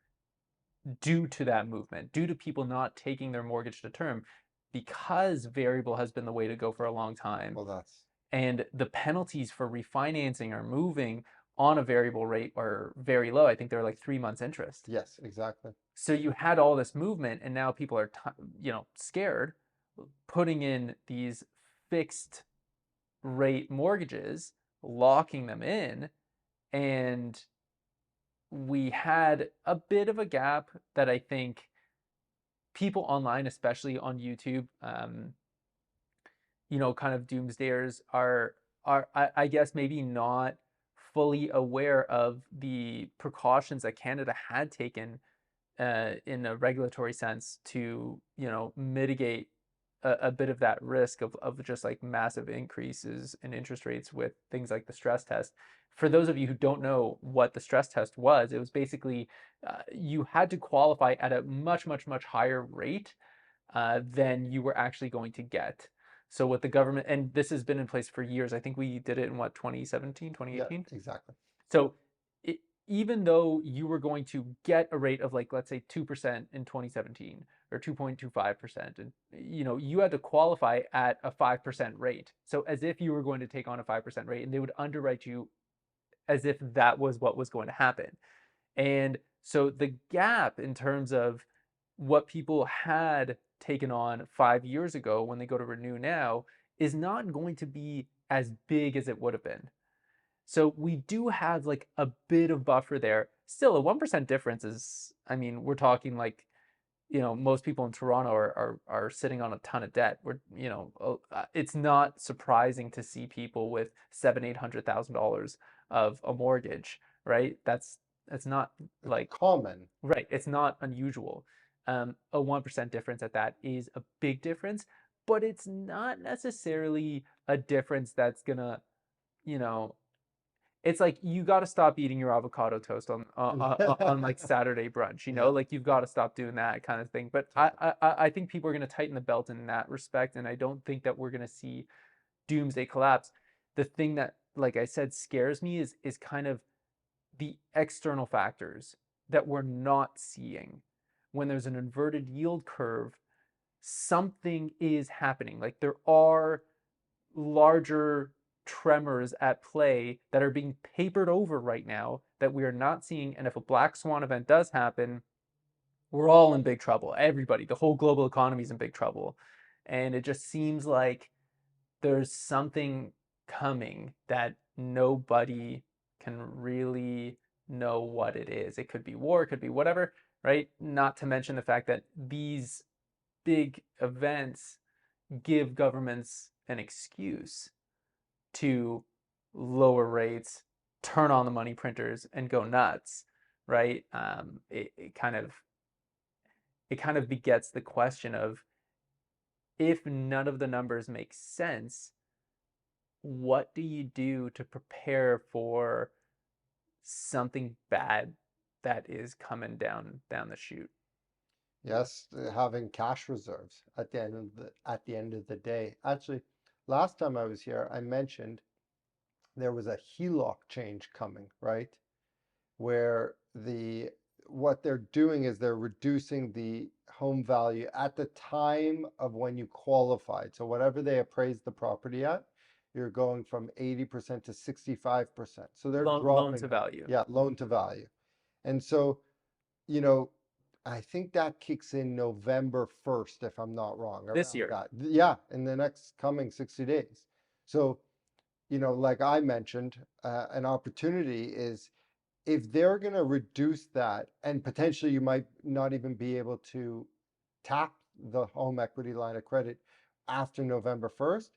due to that movement, due to people not taking their mortgage to term, because variable has been the way to go for a long time. Well, that's And the penalties for refinancing or moving on a variable rate are very low. I think they're like 3 months interest. yes, exactly. So you had all this movement, and now people are, scared, putting in these fixed rate mortgages, locking them in, and we had a bit of a gap that I think people online, especially on YouTube, kind of doomsdayers are I guess maybe not fully aware of the precautions that Canada had taken in a regulatory sense to mitigate a bit of that risk of just like massive increases in interest rates with things like the stress test. For those of you who don't know what the stress test was, it was basically you had to qualify at a much, much, much higher rate than you were actually going to get. So what the government, and this has been in place for years, I think we did it in what, 2017, Yeah, 2018? exactly. So it, even though you were going to get a rate of like, let's say 2% in 2017 or 2.25%, and you had to qualify at a 5% rate. So as if you were going to take on a 5% rate, and they would underwrite you as if that was what was going to happen. And so the gap in terms of what people had taken on 5 years ago when they go to renew now is not going to be as big as it would have been. So we do have like a bit of buffer there. Still, a 1% difference is, I mean, we're talking like, most people in Toronto are sitting on a ton of debt. It's not surprising to see people with $700,000-800,000 of a mortgage, right? That's not It's like, common. right. It's not unusual. A 1% difference at that is a big difference, but it's not necessarily a difference that's gonna, you know, it's like you got to stop eating your avocado toast on like Saturday brunch, Yeah, like you've got to stop doing that kind of thing. But totally. I think people are going to tighten the belt in that respect, and I don't think that we're going to see doomsday collapse. The thing that, like I said, scares me is kind of the external factors that we're not seeing. When there's an inverted yield curve, something is happening. Like there are larger tremors at play that are being papered over right now that we are not seeing. And if a black swan event does happen, we're all in big trouble. Everybody, the whole global economy is in big trouble. And it just seems like there's something coming that nobody can really know what it is. It could be war, it could be whatever, right? Not to mention the fact that these big events give governments an excuse to lower rates, turn on the money printers, and go nuts, right? It kind of begets the question of, if none of the numbers make sense, what do you do to prepare for something bad that is coming down the chute? Yes, having cash reserves at the end of the day. Actually, last time I was here, I mentioned there was a HELOC change coming, right? Where what they're doing is they're reducing the home value at the time of when you qualified. So whatever they appraised the property at, you're going from 80% to 65%. So they're Loan dropping to that. value Yeah, loan to value. And so, you know, I think that kicks in November 1st, if I'm not wrong, this around year. that. Yeah, in the next coming 60 days. So, like I mentioned, an opportunity is, if they're going to reduce that, and potentially you might not even be able to tap the home equity line of credit after November 1st,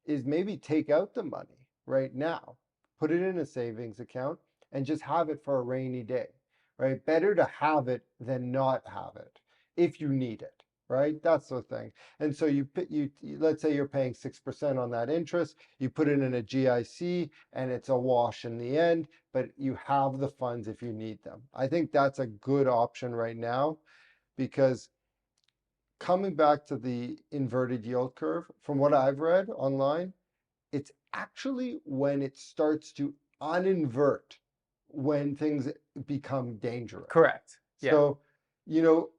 is maybe take out the money right now, put it in a savings account, and just have it for a rainy day, right? Better to have it than not have it if you need it. right? That's the thing. And so let's say you're paying 6% on that interest, you put it in a GIC and it's a wash in the end, but you have the funds if you need them. I think that's a good option right now, because coming back to the inverted yield curve, from what I've read online, it's actually when it starts to uninvert when things become dangerous. Correct. Yeah. So, you know,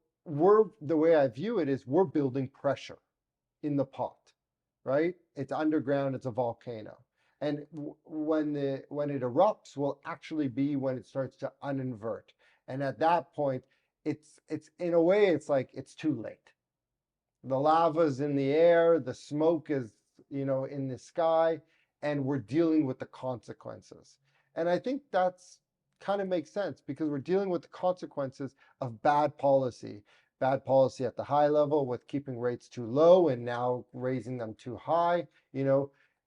the way I view it is we're building pressure in the pot, right? It's underground, it's a volcano. And when it erupts will actually be when it starts to uninvert. And at that point, it's in a way, it's like it's too late. The lava's in the air, the smoke is, in the sky, and we're dealing with the consequences. And I think that's kind of makes sense, because we're dealing with the consequences of bad policy. Bad policy at the high level with keeping rates too low and now raising them too high,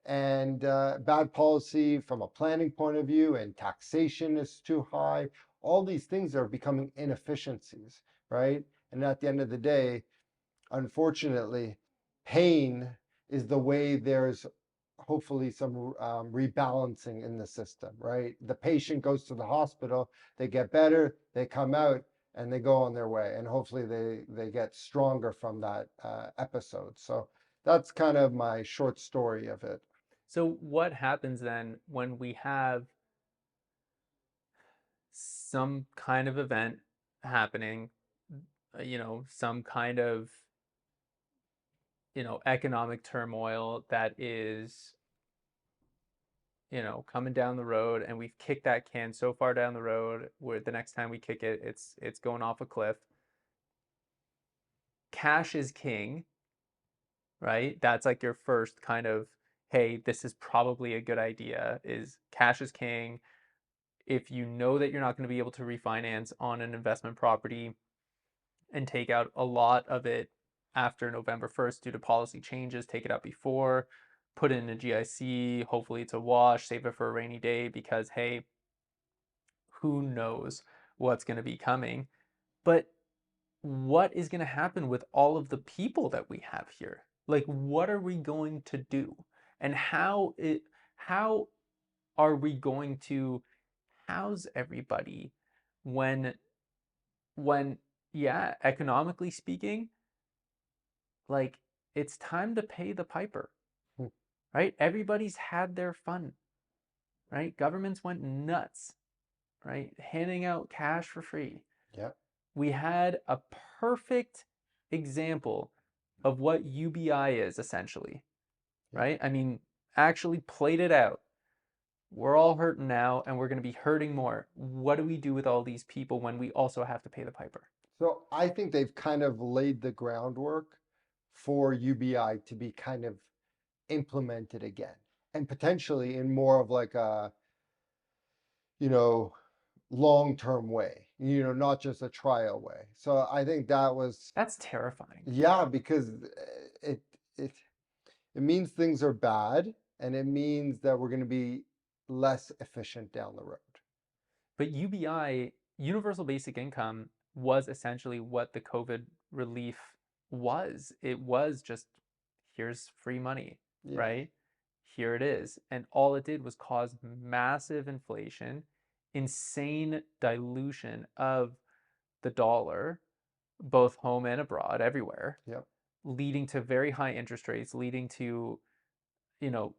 and bad policy from a planning point of view, and taxation is too high. All these things are becoming inefficiencies, right? And at the end of the day, unfortunately, pain is the way there's hopefully some rebalancing in the system, right? The patient goes to the hospital, they get better, they come out, and they go on their way, and hopefully they get stronger from that episode. So that's kind of my short story of it. So what happens then when we have some kind of event happening, some kind of, economic turmoil that is, coming down the road, and we've kicked that can so far down the road where the next time we kick it, it's going off a cliff. Cash is king, right? That's like your first kind of, hey, this is probably a good idea, is cash is king. If you know that you're not going to be able to refinance on an investment property and take out a lot of it after November 1st due to policy changes, take it out before, put it in a GIC, hopefully it's a wash, save it for a rainy day, because hey, who knows what's going to be coming. But what is going to happen with all of the people that we have here? Like, what are we going to do? And how are we going to house everybody when when yeah, economically speaking, like, it's time to pay the piper, Hmm. right? Everybody's had their fun, right? Governments went nuts, right? Handing out cash for free. Yeah. We had a perfect example of what UBI is essentially, Yeah. right? I mean, actually played it out. We're all hurting now, and we're going to be hurting more. What do we do with all these people when we also have to pay the piper? So I think they've kind of laid the groundwork for UBI to be kind of implemented again, and potentially in more of like a, you know, long-term way, not just a trial way. So I think that was, That's terrifying. yeah, because it it it means things are bad, and it means that we're going to be less efficient down the road. But UBI, universal basic income, was essentially what the COVID relief was. It was just, here's free money, Yeah. right? Here it is. And all it did was cause massive inflation, insane dilution of the dollar, both home and abroad, everywhere, Yep. leading to very high interest rates, leading to, you know,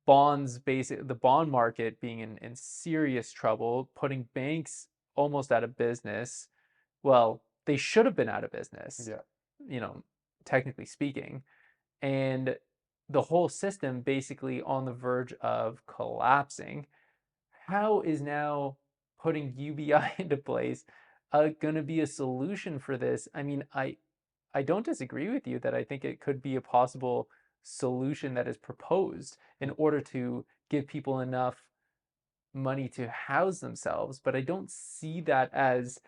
bonds, the bond market being in serious trouble, putting banks almost out of business. Well, they should have been out of business, Yeah. you know, technically speaking. And the whole system basically on the verge of collapsing. How is now putting UBI into place going to be a solution for this? I mean, I don't disagree with you that I think it could be a possible solution that is proposed in order to give people enough money to house themselves, but I don't see that as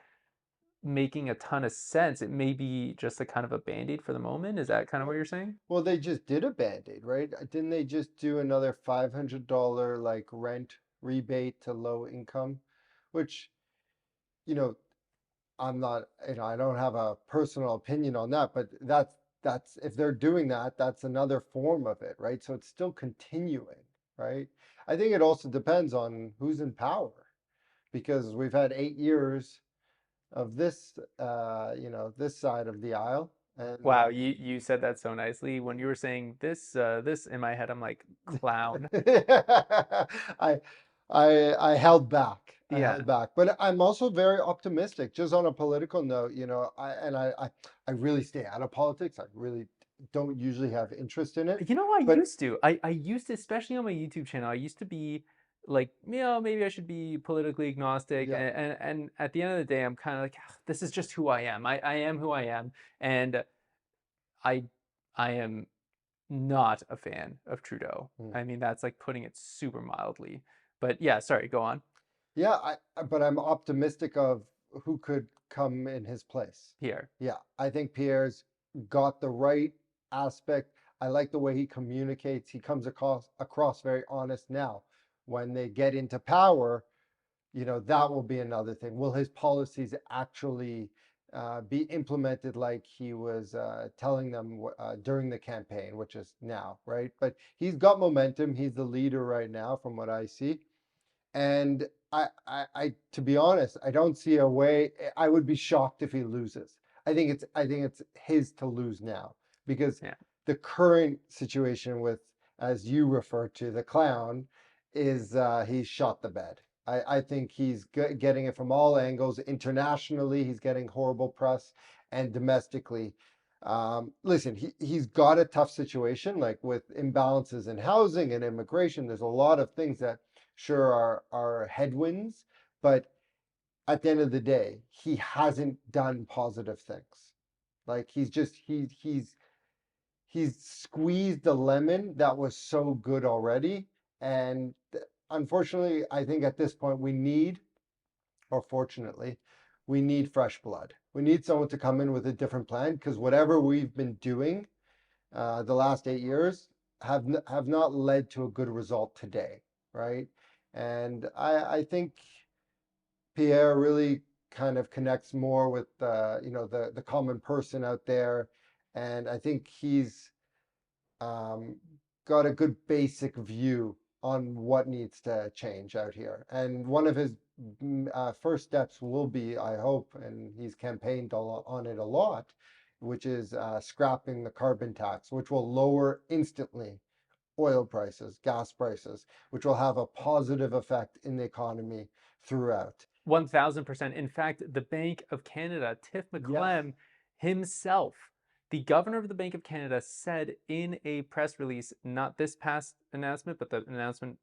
making a ton of sense. It may be just a kind of a band-aid for the moment. Is that kind of what you're saying? Well, they just did a Band-Aid, right? Didn't they just do another $500 like rent rebate to low income, which, you know, I'm not, I don't have a personal opinion on that, but that's if they're doing that, that's another form of it, right? So it's still continuing, right? I think it also depends on who's in power, because we've had 8 years of this, this side of the aisle, and Wow, you said that so nicely. When you were saying this in my head, I'm like, clown. I, I held back. I Yeah. held back, but I'm also very optimistic. Just on a political note, I really stay out of politics. I really don't usually have interest in it. You know, I But used to. I used to, especially on my YouTube channel, I used to be like, maybe I should be politically agnostic. yeah, And at the end of the day, I'm kind of like, "Ah, this is just who I am. I am who I am. And I I am not a fan of Trudeau. mm. I mean, that's like putting it super mildly. But yeah, sorry, go on. Yeah, but I'm optimistic of who could come in his place. Pierre. Yeah, I think Pierre's got the right aspect. I like the way he communicates. He comes across very honest now. When they get into power, that will be another thing. Will his policies actually be implemented like he was telling them during the campaign, which is now, right? But he's got momentum. He's the leader right now, from what I see. And to be honest, I don't see a way. I would be shocked if he loses. I think it's his to lose now, because Yeah. the current situation with, as you refer to, the clown, is he's shot the bed. I think he's getting it from all angles. Internationally, he's getting horrible press, and domestically. Listen, he's got a tough situation, like with imbalances in housing and immigration. There's a lot of things that sure are headwinds, but at the end of the day, he hasn't done positive things. Like he's squeezed the lemon that was so good already. And unfortunately, I think at this point we need, or fortunately, we need fresh blood. We need someone to come in with a different plan, because whatever we've been doing the last 8 years have not led to a good result today, right? And I think Pierre really kind of connects more with the common person out there, and I think he's um, got a good basic view on what needs to change out here. And one of his first steps will be, I hope, and he's campaigned on it a lot, which is scrapping the carbon tax, which will lower instantly oil prices, gas prices, which will have a positive effect in the economy throughout. 1000%. In fact, the Bank of Canada, Tiff Yes. McClem himself, the governor of the Bank of Canada, said in a press release, not this past announcement, but the announcement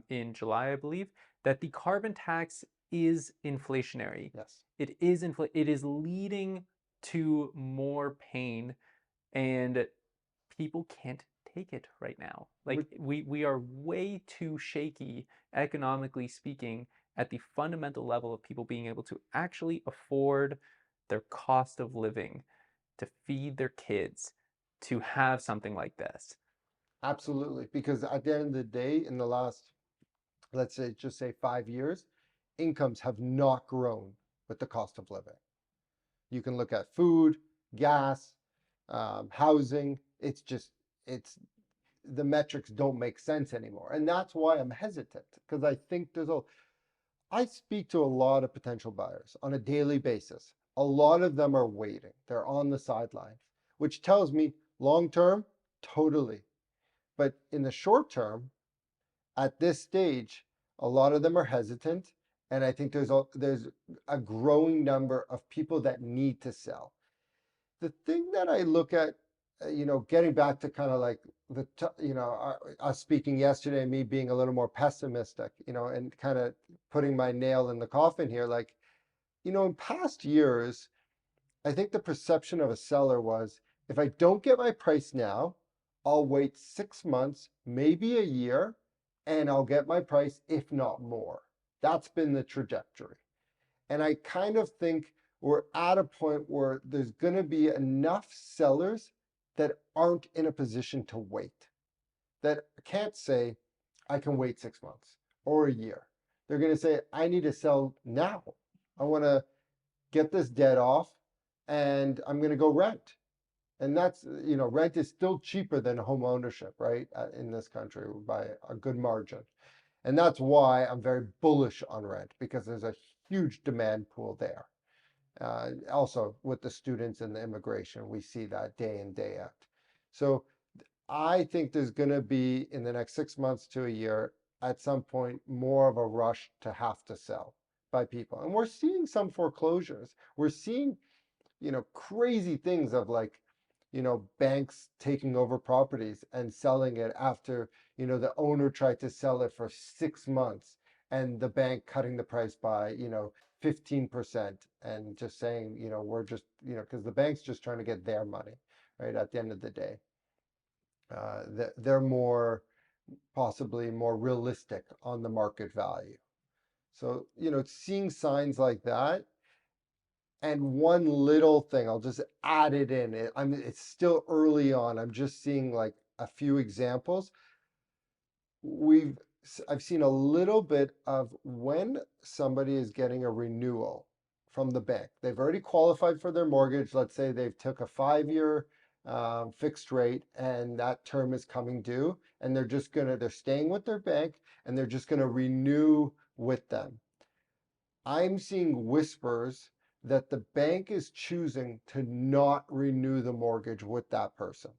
in July, I believe, that the carbon tax is inflationary. Yes. It is leading to more pain, and people can't take it right now. Like we are way too shaky, economically speaking, at the fundamental level of people being able to actually afford their cost of living, to feed their kids, to have something like this. Absolutely. Because at the end of the day, in the last, let's say, just say 5 years, incomes have not grown with the cost of living. You can look at food, gas, housing. It's the metrics don't make sense anymore. And that's why I'm hesitant, because I think I speak to a lot of potential buyers on a daily basis. A lot of them are waiting. They're on the sidelines, which tells me long term, totally. But in the short term, at this stage, a lot of them are hesitant. And I think there's a growing number of people that need to sell. The thing that I look at, getting back to kind of like us speaking yesterday, me being a little more pessimistic, and kind of putting my nail in the coffin here, like, in past years, I think the perception of a seller was, if I don't get my price now, I'll wait 6 months, maybe a year, and I'll get my price, if not more. That's been the trajectory. And I kind of think we're at a point where there's going to be enough sellers that aren't in a position to wait, that can't say, I can wait 6 months or a year. They're going to say, I need to sell now. I want to get this debt off, and I'm going to go rent. And that's, rent is still cheaper than home ownership, right? In this country by a good margin. And that's why I'm very bullish on rent, because there's a huge demand pool there. Also, with the students and the immigration, we see that day in, day out. So I think there's going to be, in the next 6 months to a year, at some point, more of a rush to have to sell by people. And we're seeing some foreclosures. We're seeing, crazy things of like, banks taking over properties and selling it after, the owner tried to sell it for 6 months, and the bank cutting the price by, 15%, and just saying, we're just, because the bank's just trying to get their money, right? At the end of the day, they're possibly more realistic on the market value. So, seeing signs like that. And one little thing, I'll just add it in. It's still early on. I'm just seeing like a few examples. I've seen a little bit of when somebody is getting a renewal from the bank. They've already qualified for their mortgage. Let's say they've took a 5-year fixed rate, and that term is coming due, and they're staying with their bank, and they're just gonna renew with them. I'm seeing whispers that the bank is choosing to not renew the mortgage with that person,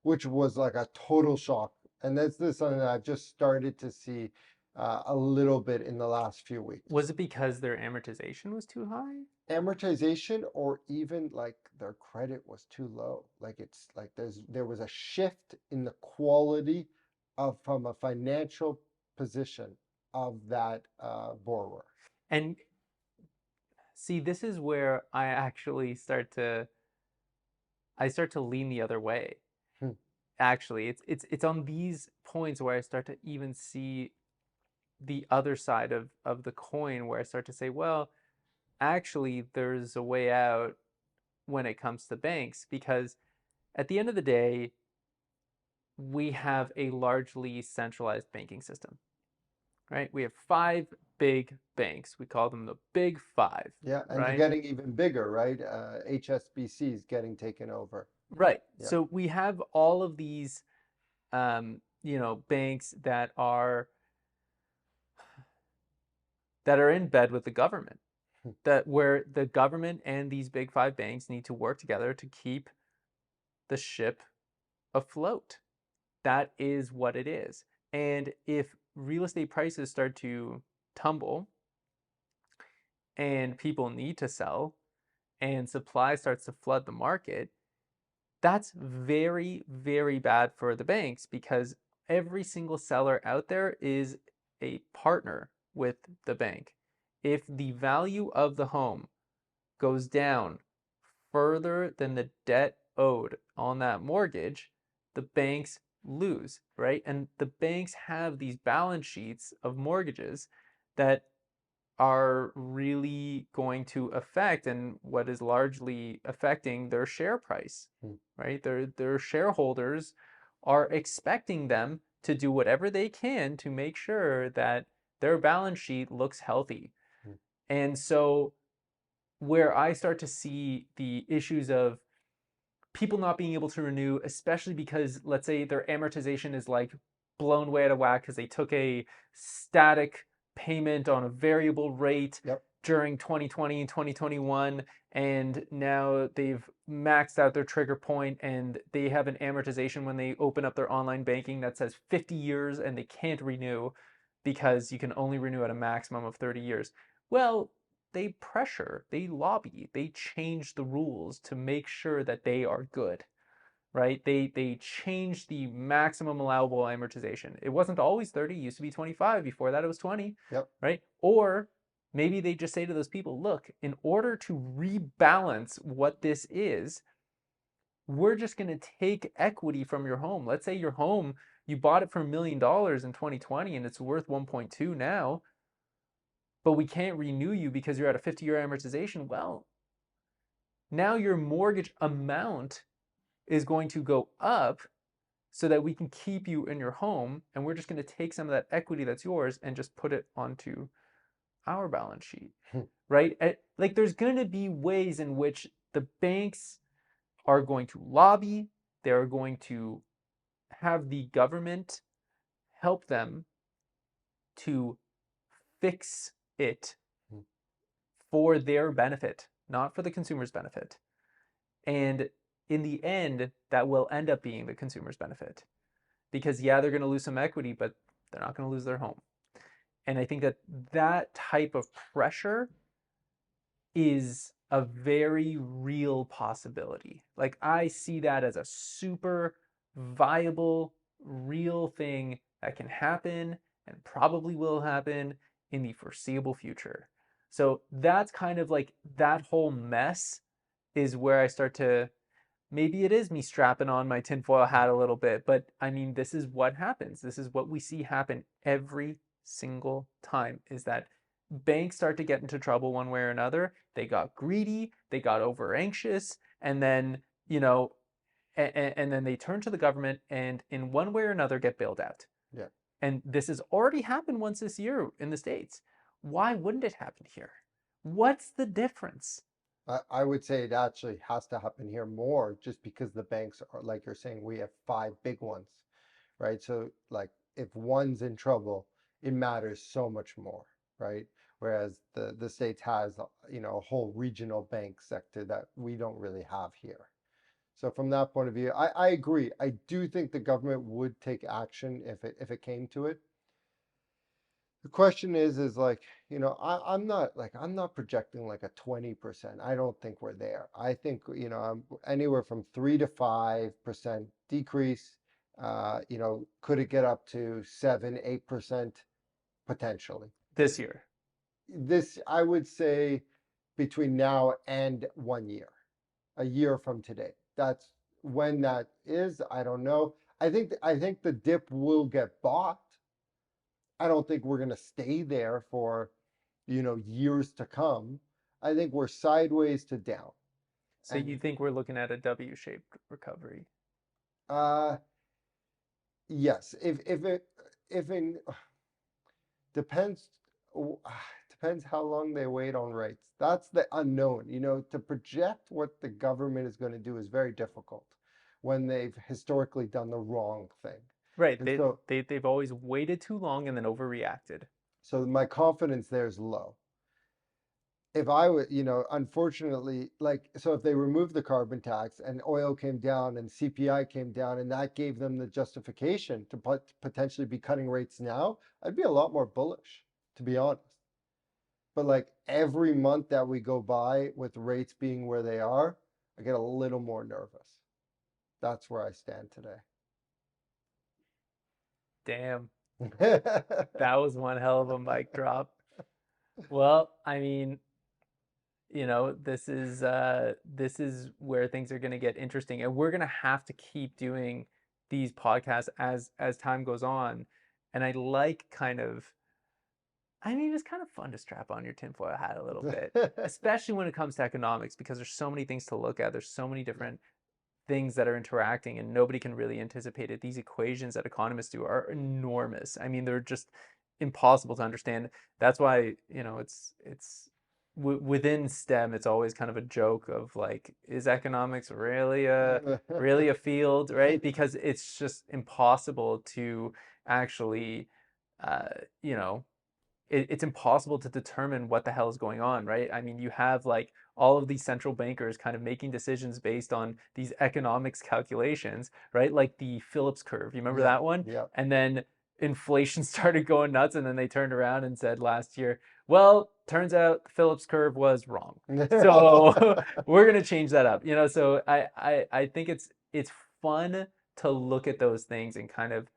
which was like a total shock. And this is something that I've just started to see a little bit in the last few weeks. Was it because their amortization was too high? Amortization, or even like their credit was too low. Like it's like there was a shift in the quality from a financial position of that borrower. And see, this is where I actually start to lean the other way. Hmm. Actually, it's on these points where I start to even see the other side of the coin, where I start to say, well, actually there's a way out when it comes to banks, because at the end of the day, we have a largely centralized banking system, right? We have 5 big banks. We call them the Big Five. Yeah, and they're right? getting even bigger, right? HSBC is getting taken over. Right. Yeah. So we have all of these, banks that are in bed with the government, that where the government and these Big Five banks need to work together to keep the ship afloat. That is what it is. And if real estate prices start to tumble and people need to sell and supply starts to flood the market, that's very, very bad for the banks, because every single seller out there is a partner with the bank. If the value of the home goes down further than the debt owed on that mortgage, the banks lose, right? And the banks have these balance sheets of mortgages that are really going to affect, and what is largely affecting, their share price, right? Their shareholders are expecting them to do whatever they can to make sure that their balance sheet looks healthy. And so where I start to see the issues of people not being able to renew, especially because let's say their amortization is like blown way out of whack because they took a static payment on a variable rate during 2020 and 2021, and now they've maxed out their trigger point and they have an amortization when they open up their online banking that says 50 years and they can't renew because you can only renew at a maximum of 30 years. Well, they pressure, they lobby, they change the rules to make sure that they are good, right? They change the maximum allowable amortization. It wasn't always 30, it used to be 25. Before that, it was 20, right? Or maybe they just say to those people, look, in order to rebalance what this is, we're just going to take equity from your home. Let's say your home, you bought it for $1 million in 2020 and it's worth 1.2 now, but we can't renew you because you're at a 50-year amortization. Well, now your mortgage amount is going to go up so that we can keep you in your home, and we're just going to take some of that equity that's yours and just put it onto our balance sheet, right? Like there's going to be ways in which the banks are going to lobby, they're going to have the government help them to fix it for their benefit, not for the consumer's benefit. And in the end, that will end up being the consumer's benefit. Because, yeah, they're going to lose some equity, but they're not going to lose their home. And I think that that type of pressure is a very real possibility. Like, I see that as a super viable, real thing that can happen and probably will happen in the foreseeable future. So that's kind of like that whole mess is where I start to, maybe it is me strapping on my tinfoil hat a little bit, but I mean, this is what happens. This is what we see happen every single time, is that banks start to get into trouble one way or another. They got greedy, they got over anxious, and then, and then they turn to the government and in one way or another get bailed out. Yeah. And this has already happened once this year in the States. Why wouldn't it happen here? What's the difference? I would say it actually has to happen here more just because the banks are, like you're saying, we have five big ones, right? So like if one's in trouble, it matters so much more, right? Whereas the States has, a whole regional bank sector that we don't really have here. So from that point of view, I agree. I do think the government would take action if it came to it. The question is like, I'm not projecting like a 20%. I don't think we're there. I think, I'm anywhere from 3 to 5% decrease. Could it get up to 7, 8% potentially? This year. This, I would say, between now and 1 year, a year from today. That's when that is. I don't know. I think the dip will get bought. I don't think we're going to stay there for, years to come. I think we're sideways to down. So you think we're looking at a W-shaped recovery? Uh, yes. If in depends depends how long they wait on rates. That's the unknown. To project what the government is going to do is very difficult when they've historically done the wrong thing. Right. And so They've always waited too long and then overreacted. so my confidence there is low. If I would, unfortunately, like, so if they removed the carbon tax and oil came down and CPI came down and that gave them the justification to potentially be cutting rates now, I'd be a lot more bullish, to be honest. But like every month that we go by with rates being where they are, I get a little more nervous. That's where I stand today. Damn. That was one hell of a mic drop. Well, I mean, this is where things are going to get interesting, and we're going to have to keep doing these podcasts as time goes on. And I like it's kind of fun to strap on your tinfoil hat a little bit, especially when it comes to economics, because there's so many things to look at. There's so many different things that are interacting, and nobody can really anticipate it. These equations that economists do are enormous. I mean, they're just impossible to understand. That's why, it's within STEM, it's always kind of a joke of like, is economics really a field, right? Because it's just impossible to actually, you know, it's impossible to determine what the hell is going on, right? I mean, you have like all of these central bankers kind of making decisions based on these economics calculations, right? Like the Phillips curve. You remember that one? Yeah. And then inflation started going nuts, and then they turned around and said last year, well, turns out the Phillips curve was wrong. So we're gonna change that up. So I think it's fun to look at those things and kind of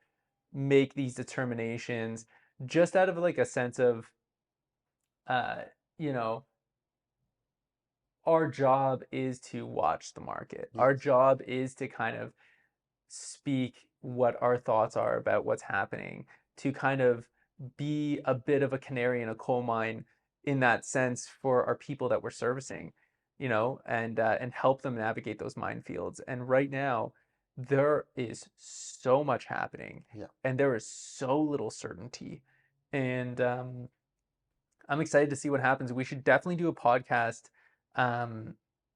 make these determinations just out of like a sense of uh you know our job is to watch the market. Our Yes. job is to kind of speak what our thoughts are about what's happening, to kind of be a bit of a canary in a coal mine in that sense for our people that we're servicing, and help them navigate those minefields. And right now, there is so much happening, Yeah. and there is so little certainty. And I'm excited to see what happens. We should definitely do a podcast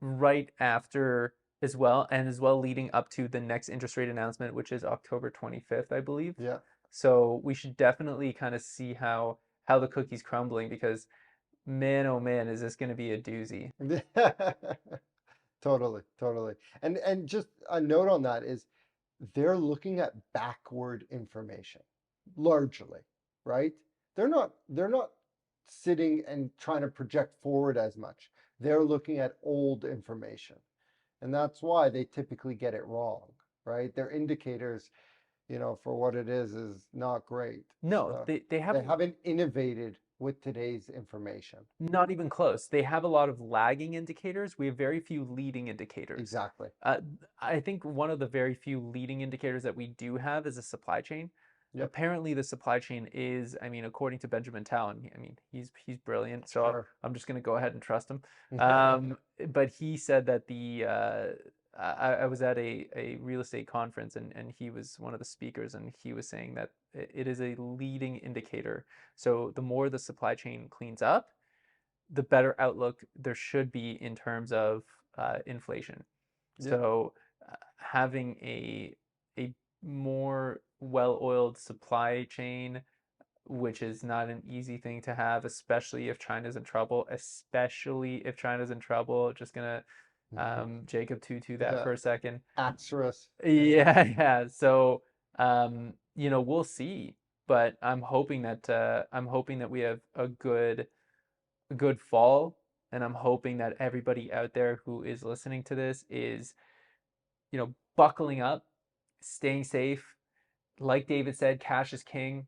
right after as well, and as well leading up to the next interest rate announcement, which is October 25th, I believe. Yeah. So we should definitely kind of see how the cookie's crumbling, because man, oh man, is this going to be a doozy. Totally, totally. And just a note on that is they're looking at backward information largely, right? They're not sitting and trying to project forward as much. They're looking at old information. And that's why they typically get it wrong, right? Their indicators, for what it is not great. No, So they they haven't. haven't innovated with today's information. Not even close. They have a lot of lagging indicators. We have very few leading indicators. Exactly. I think one of the very few leading indicators that we do have is a supply chain. Yep. Apparently, the supply chain is, I mean, according to Benjamin Talon, I mean, he's brilliant. So Sure. I'm just going to go ahead and trust him. But he said that I was at a real estate conference, and he was one of the speakers, and he was saying that it is a leading indicator. So the more the supply chain cleans up, the better outlook there should be in terms of inflation. Yeah. So having a more well-oiled supply chain, which is not an easy thing to have, especially if China's in trouble. Just gonna Jacob Tutu that Yeah. for a second. Axorus. Yeah, yeah. So we'll see, but I'm hoping that we have a good fall, and I'm hoping that everybody out there who is listening to this is, buckling up, staying safe. Like David said, cash is king.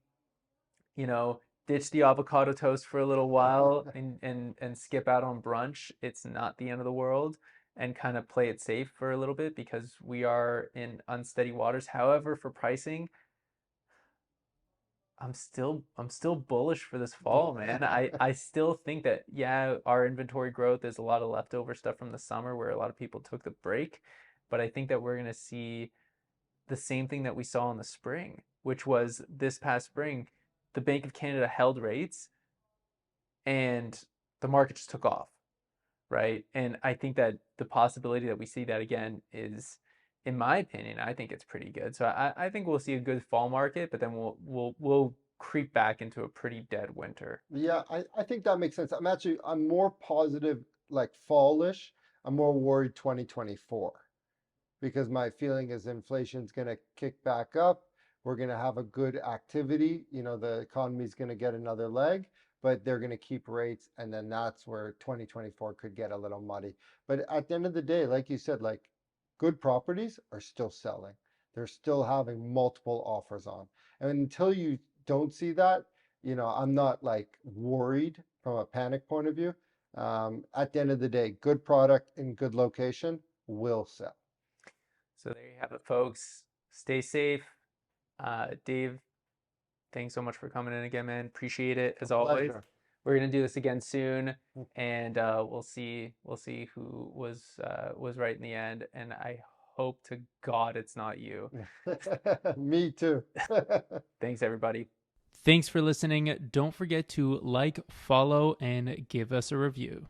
Ditch the avocado toast for a little while and skip out on brunch. It's not the end of the world, and kind of play it safe for a little bit, because we are in unsteady waters. However, for pricing, I'm still bullish for this fall, man. I still think that, yeah, our inventory growth is a lot of leftover stuff from the summer where a lot of people took the break, but I think that we're going to see the same thing that we saw in the spring, which was this past spring, the Bank of Canada held rates and the market just took off, right? And I think that the possibility that we see that again is, in my opinion, I think it's pretty good. So I think we'll see a good fall market, but then we'll creep back into a pretty dead winter. Yeah, I think that makes sense. I'm more positive, like fallish. I'm more worried 2024, because my feeling is inflation's going to kick back up. We're going to have a good activity. The economy's going to get another leg, but they're going to keep rates. And then that's where 2024 could get a little muddy. But at the end of the day, like you said, like good properties are still selling. They're still having multiple offers on. And until you don't see that, I'm not like worried from a panic point of view. At the end of the day, good product in good location will sell. So there you have it, folks. Stay safe. Dave, thanks so much for coming in again, man. Appreciate it as always. Pleasure. We're gonna do this again soon, and we'll see who was right in the end. And I hope to God it's not you. Me too. Thanks, everybody. Thanks for listening. Don't forget to like, follow, and give us a review.